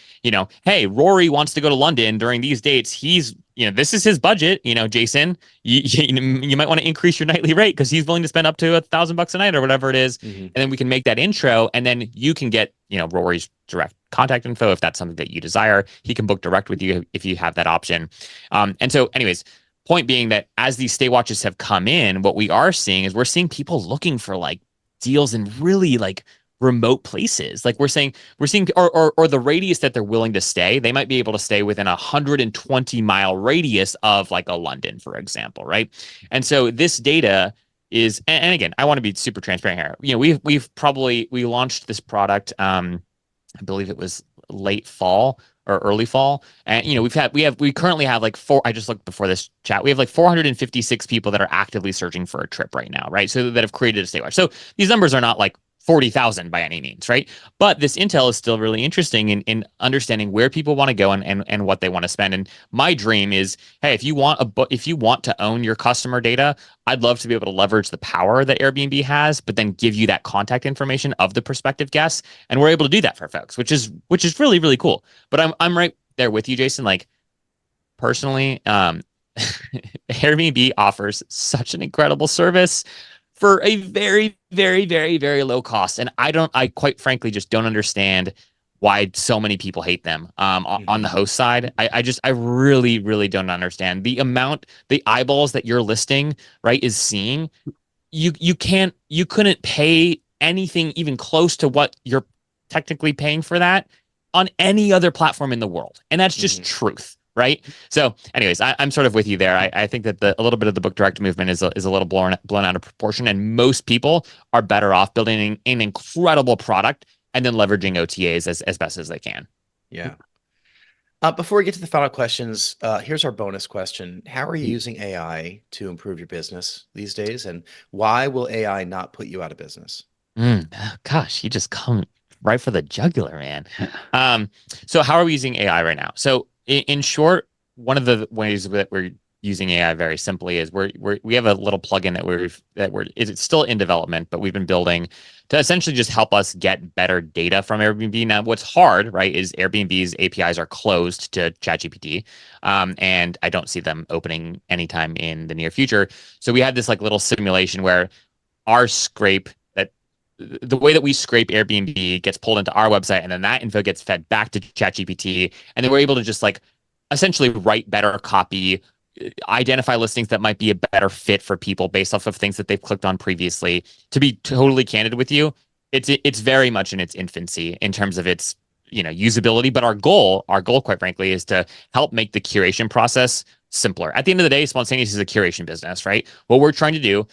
S1: hey, Rory wants to go to London during these dates. He's, this is his budget. Jason, you might want to increase your nightly rate because he's willing to spend up to $1,000 a night or whatever it is. And then we can make that intro, and then you can get, Rory's direct contact info if that's something that you desire. He can book direct with you if you have that option. And so anyways, point being that as these stay watches have come in, what we are seeing is we're seeing people looking for like deals in really like remote places. Like we're seeing, or the radius that they're willing to stay, they might be able to stay within 120-mile radius of like a London, for example, right? And so this data is, and again, I want to be super transparent here. We launched this product, I believe it was late fall or early fall. And, we currently have like I just looked before this chat, we have like 456 people that are actively searching for a trip right now, right? So that have created a stay watch. So these numbers are not like 40,000 by any means, right? But this intel is still really interesting in understanding where people want to go and what they want to spend. And my dream is, hey, if you want to own your customer data, I'd love to be able to leverage the power that Airbnb has, but then give you that contact information of the prospective guests. And we're able to do that for folks, which is really, really cool. But I'm right there with you, Jason. Like, personally, Airbnb offers such an incredible service for a very, very, very, very low cost. And I quite frankly just don't understand why so many people hate them on the host side. I really, really don't understand the eyeballs that your listing, right, is seeing. You couldn't pay anything even close to what you're technically paying for that on any other platform in the world. And that's just truth, right? So anyways, I'm sort of with you there. I think that a little bit of the book direct movement is a little blown out of proportion, and most people are better off building an incredible product and then leveraging OTAs as best as they can.
S2: Yeah. Before we get to the final questions, here's our bonus question. How are you using AI to improve your business these days? And why will AI not put you out of business?
S1: Gosh, you just come right for the jugular, man. So how are we using AI right now? So in short, one of the ways that we're using AI very simply is we have a little plugin it's still in development, but we've been building to essentially just help us get better data from Airbnb. Now, what's hard, right, is Airbnb's APIs are closed to ChatGPT, and I don't see them opening anytime in the near future. So we had this like little simulation where our scrape the way that we scrape Airbnb gets pulled into our website, and then that info gets fed back to ChatGPT, and then we're able to just like essentially write better copy, identify listings that might be a better fit for people based off of things that they've clicked on previously. To be totally candid with you, it's very much in its infancy in terms of its usability. But our goal, quite frankly, is to help make the curation process simpler. At the end of the day, Sponstayneous is a curation business, right? What we're trying to do,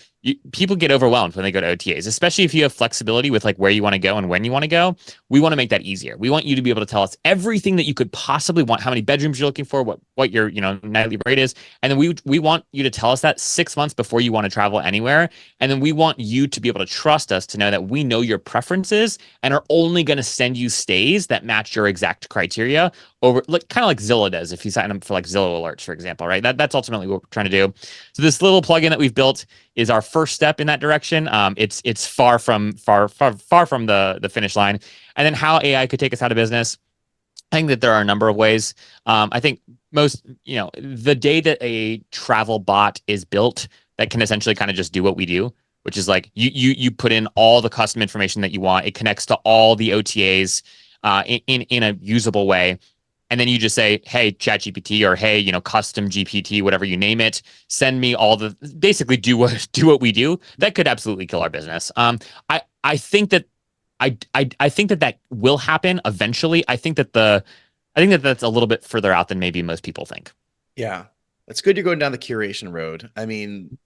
S1: people get overwhelmed when they go to OTAs, especially if you have flexibility with like where you want to go and when you want to go. We want to make that easier. We want you to be able to tell us everything that you could possibly want, how many bedrooms you're looking for, what your nightly rate is, and then we want you to tell us that 6 months before you want to travel anywhere, and then we want you to be able to trust us to know that we know your preferences and are only going to send you stays that match your exact criteria over, like kind of like Zillow does if you sign up for like Zillow alerts, for example, right? That's ultimately what we're trying to do. So this little plugin that we've built is our first step in that direction. It's far from the finish line. And then how AI could take us out of business, I think that there are a number of ways. I think most, the day that a travel bot is built that can essentially kind of just do what we do, which is like you put in all the custom information that you want. It connects to all the OTAs in a usable way. And then you just say, hey, ChatGPT, or hey, custom GPT, whatever you name it, send me all the, basically do what we do. That could absolutely kill our business. I think that I think that will happen eventually. I think that that's a little bit further out than maybe most people think.
S2: Yeah, it's good you're going down the curation road. I mean,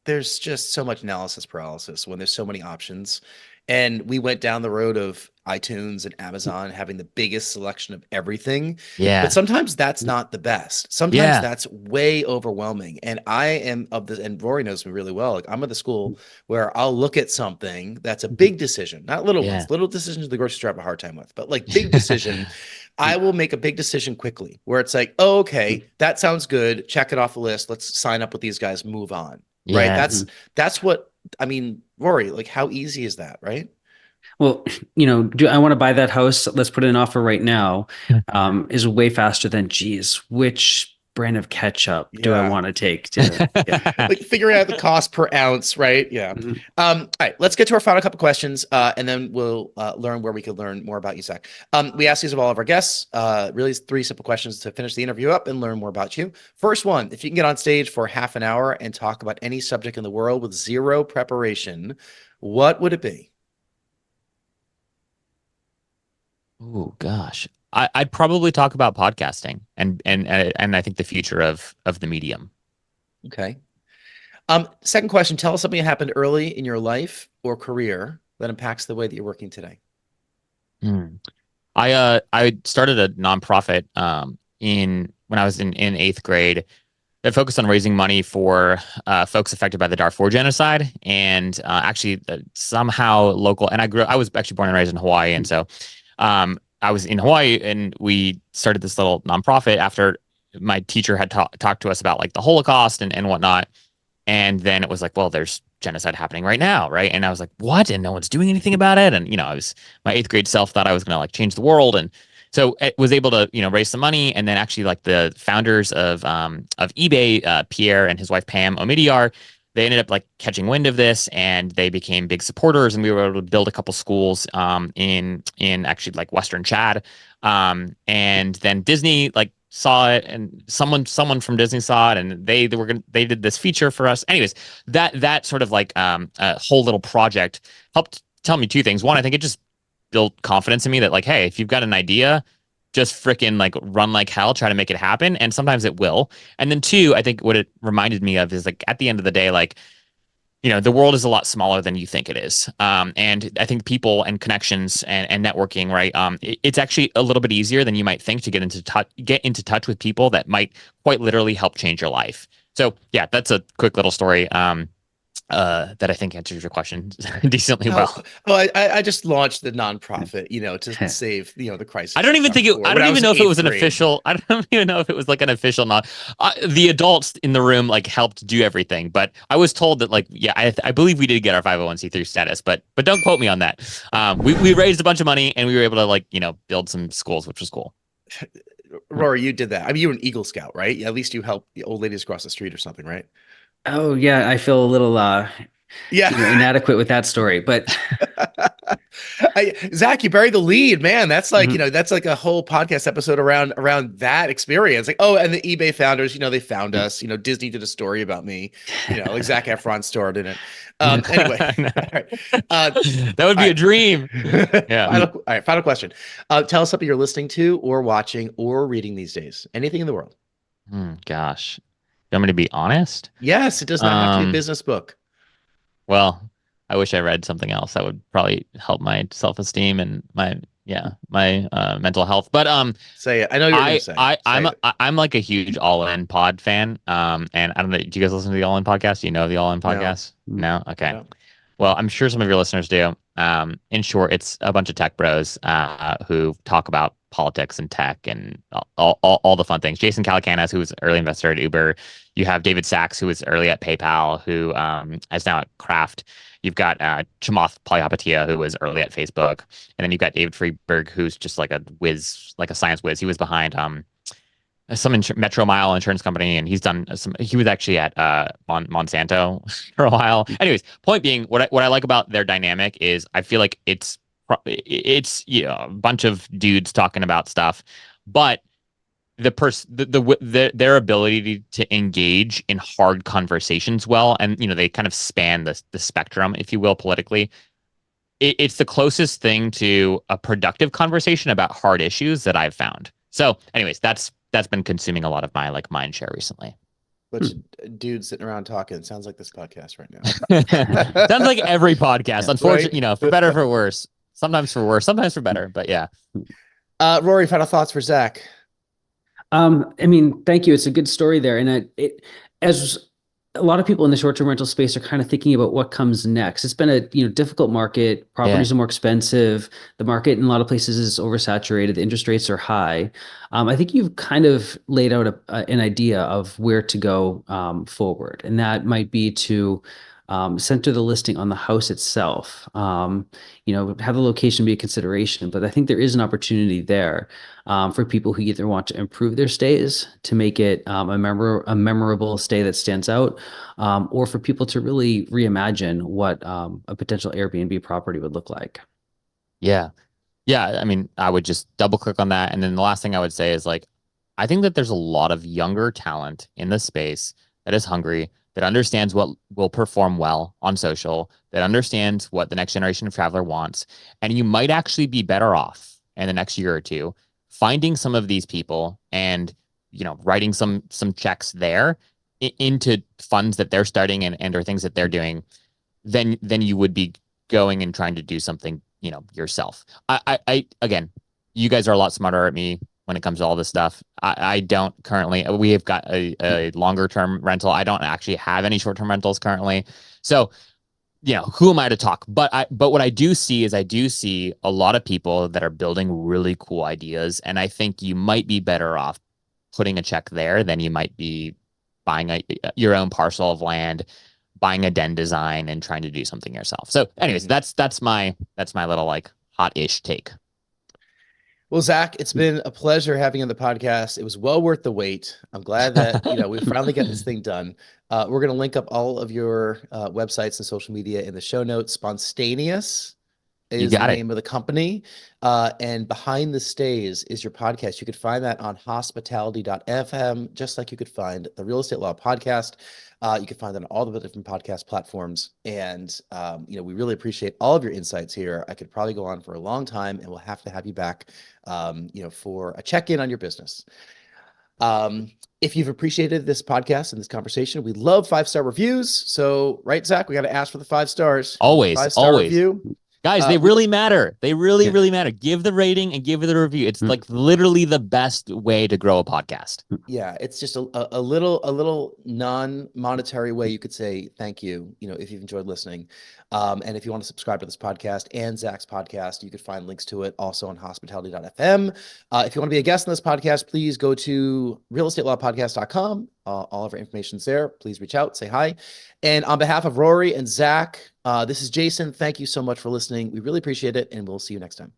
S2: there's just so much analysis paralysis when there's so many options. And we went down the road of iTunes and Amazon having the biggest selection of everything.
S1: Yeah.
S2: But sometimes that's not the best. Sometimes that's way overwhelming. And I am and Rory knows me really well. Like, I'm of the school where I'll look at something that's a big decision, not little ones. Little decisions the grocery store have a hard time with, but like big decision. I will make a big decision quickly where it's like, oh, okay, that sounds good. Check it off the list. Let's sign up with these guys, move on. Right. That's what, I mean, Rory, like, how easy is that? Right.
S3: Well, do I want to buy that house? Let's put in an offer right now. Is way faster than, geez, which brand of ketchup do I want to take to
S2: like figuring out the cost per ounce, right? Yeah. All right, let's get to our final couple questions, and then we'll learn where we could learn more about you, Zach. We ask these of all of our guests. Really 3 simple questions to finish the interview up and learn more about you. First one, if you can get on stage for half an hour and talk about any subject in the world with zero preparation, what would it be?
S1: Oh gosh, I'd probably talk about podcasting and I think the future of the medium.
S2: Okay. Second question, tell us something that happened early in your life or career that impacts the way that you're working today.
S1: I started a nonprofit when I was in 8th grade that focused on raising money for folks affected by the Darfur genocide, and actually somehow local. And I was actually born and raised in Hawaii, and so I was in Hawaii, and we started this little nonprofit after my teacher had talked to us about like the Holocaust and whatnot. And then it was like, well, there's genocide happening right now, right? And I was like, what? And no one's doing anything about it. And my 8th grade self thought I was gonna like change the world, and so it was able to raise some money. And then actually like the founders of eBay, Pierre and his wife Pam Omidyar, they ended up like catching wind of this, and they became big supporters, and we were able to build a couple schools in actually like Western Chad. And then Disney like saw it, and someone from Disney saw it, and they did this feature for us. Anyways, that sort of like a whole little project helped tell me two things. One, I think it just built confidence in me that like, hey, if you've got an idea, just freaking like run like hell, try to make it happen. And sometimes it will. And then two, I think what it reminded me of is like at the end of the day, like, the world is a lot smaller than you think it is. And I think people and connections and networking, right? It's actually a little bit easier than you might think to get into touch with people that might quite literally help change your life. So yeah, that's a quick little story. That I think answers your question decently well.
S2: I just launched the nonprofit, to save, the crisis.
S1: I don't even know if it was an official. I don't even know if it was like an official the adults in the room like helped do everything, but I was told that like, yeah, I believe we did get our 501c3 status, but don't quote me on that. We raised a bunch of money and we were able to like, build some schools, which was cool.
S2: Rory, you did that. I mean, you were an Eagle Scout, right? At least you helped the old ladies across the street or something, right?
S3: Oh yeah, I feel a little inadequate with that story, but
S2: Zach, you buried the lead, man. That's like, that's like a whole podcast episode around that experience. Like, oh, and the eBay founders, they found us, Disney did a story about me, like Zac Efron started it. Anyway, all right.
S1: That would be a dream. Yeah.
S2: Final question. Tell us something you're listening to or watching or reading these days. Anything in the world.
S1: Gosh. You want me to be honest?
S2: Yes, it does not have to be a business book.
S1: Well, I wish I read something else that would probably help my self-esteem and my mental health. But
S2: say it. I know you're gonna say.
S1: I'm like a huge All In Pod fan. And I don't know. Do you guys listen to the All In podcast? Do you know the All In podcast? No? Okay. No. Well, I'm sure some of your listeners do. In short, it's a bunch of tech bros who talk about politics and tech and all the fun things. Jason Calacanis, who was an early investor at Uber. You have David Sachs, who was early at PayPal, who is now at Kraft. You've got Chamath Palihapitiya, who was early at Facebook. And then you've got David Friedberg, who's just like a whiz, like a science whiz. He was behind some Metro Mile insurance company, and he was actually at Monsanto for a while. Anyways, point being, what I like about their dynamic is I feel like it's a bunch of dudes talking about stuff, but their ability to engage in hard conversations well, and they kind of span the spectrum, if you will, politically. It's the closest thing to a productive conversation about hard issues that I've found. So anyways, that's been consuming a lot of my like mind share recently.
S2: Which dude sitting around talking sounds like this podcast right now.
S1: Sounds like every podcast, unfortunately, right? For better or for worse. Sometimes for worse, sometimes for better, but yeah.
S2: Rory, final thoughts for Zach.
S3: I mean, thank you. It's a good story there. And as a lot of people in the short-term rental space are kind of thinking about what comes next. It's been a difficult market. Properties are more expensive. The market in a lot of places is oversaturated. The interest rates are high. I think you've kind of laid out an idea of where to go forward, and that might be to center the listing on the house itself. Have the location be a consideration, but I think there is an opportunity there for people who either want to improve their stays to make it a memorable stay that stands out, or for people to really reimagine what a potential Airbnb property would look like.
S1: Yeah. Yeah. I mean, I would just double click on that. And then the last thing I would say is like, I think that there's a lot of younger talent in the space that is hungry, that understands what will perform well on social, that understands what the next generation of traveler wants. And you might actually be better off in the next year or two finding some of these people and, writing some checks there into funds that they're starting and or things that they're doing than you would be going and trying to do something, yourself. I again, you guys are a lot smarter at me when it comes to all this stuff. I don't currently. We have got a longer term rental. I don't actually have any short term rentals currently. So, who am I to talk? But what I do see is a lot of people that are building really cool ideas, and I think you might be better off putting a check there than you might be buying your own parcel of land, buying a den design, and trying to do something yourself. So, anyways, that's my little like hot-ish take.
S2: Well, Zach, it's been a pleasure having you on the podcast. It was well worth the wait. I'm glad that we finally got this thing done. We're going to link up all of your websites and social media in the show notes. Sponstayneous is the name of the company. And Behind the Stays is your podcast. You could find that on hospitality.fm, just like you could find the Real Estate Law podcast. You can find that on all the different podcast platforms. And, we really appreciate all of your insights here. I could probably go on for a long time, and we'll have to have you back, for a check-in on your business. If you've appreciated this podcast and this conversation, we love 5-star reviews. So, right, Zach, we got to ask for the 5 stars.
S1: Always,
S2: 5-star review.
S1: Guys, they really matter. They really matter. Give the rating and give the review. It's like literally the best way to grow a podcast.
S2: Yeah, it's just a little non-monetary way you could say thank you, if you've enjoyed listening. And if you want to subscribe to this podcast and Zach's podcast, you could find links to it also on hospitality.fm. If you want to be a guest on this podcast, please go to realestatelawpodcast.com. All of our information's there. Please reach out, say hi. And on behalf of Rory and Zach, this is Jason. Thank you so much for listening. We really appreciate it, and we'll see you next time.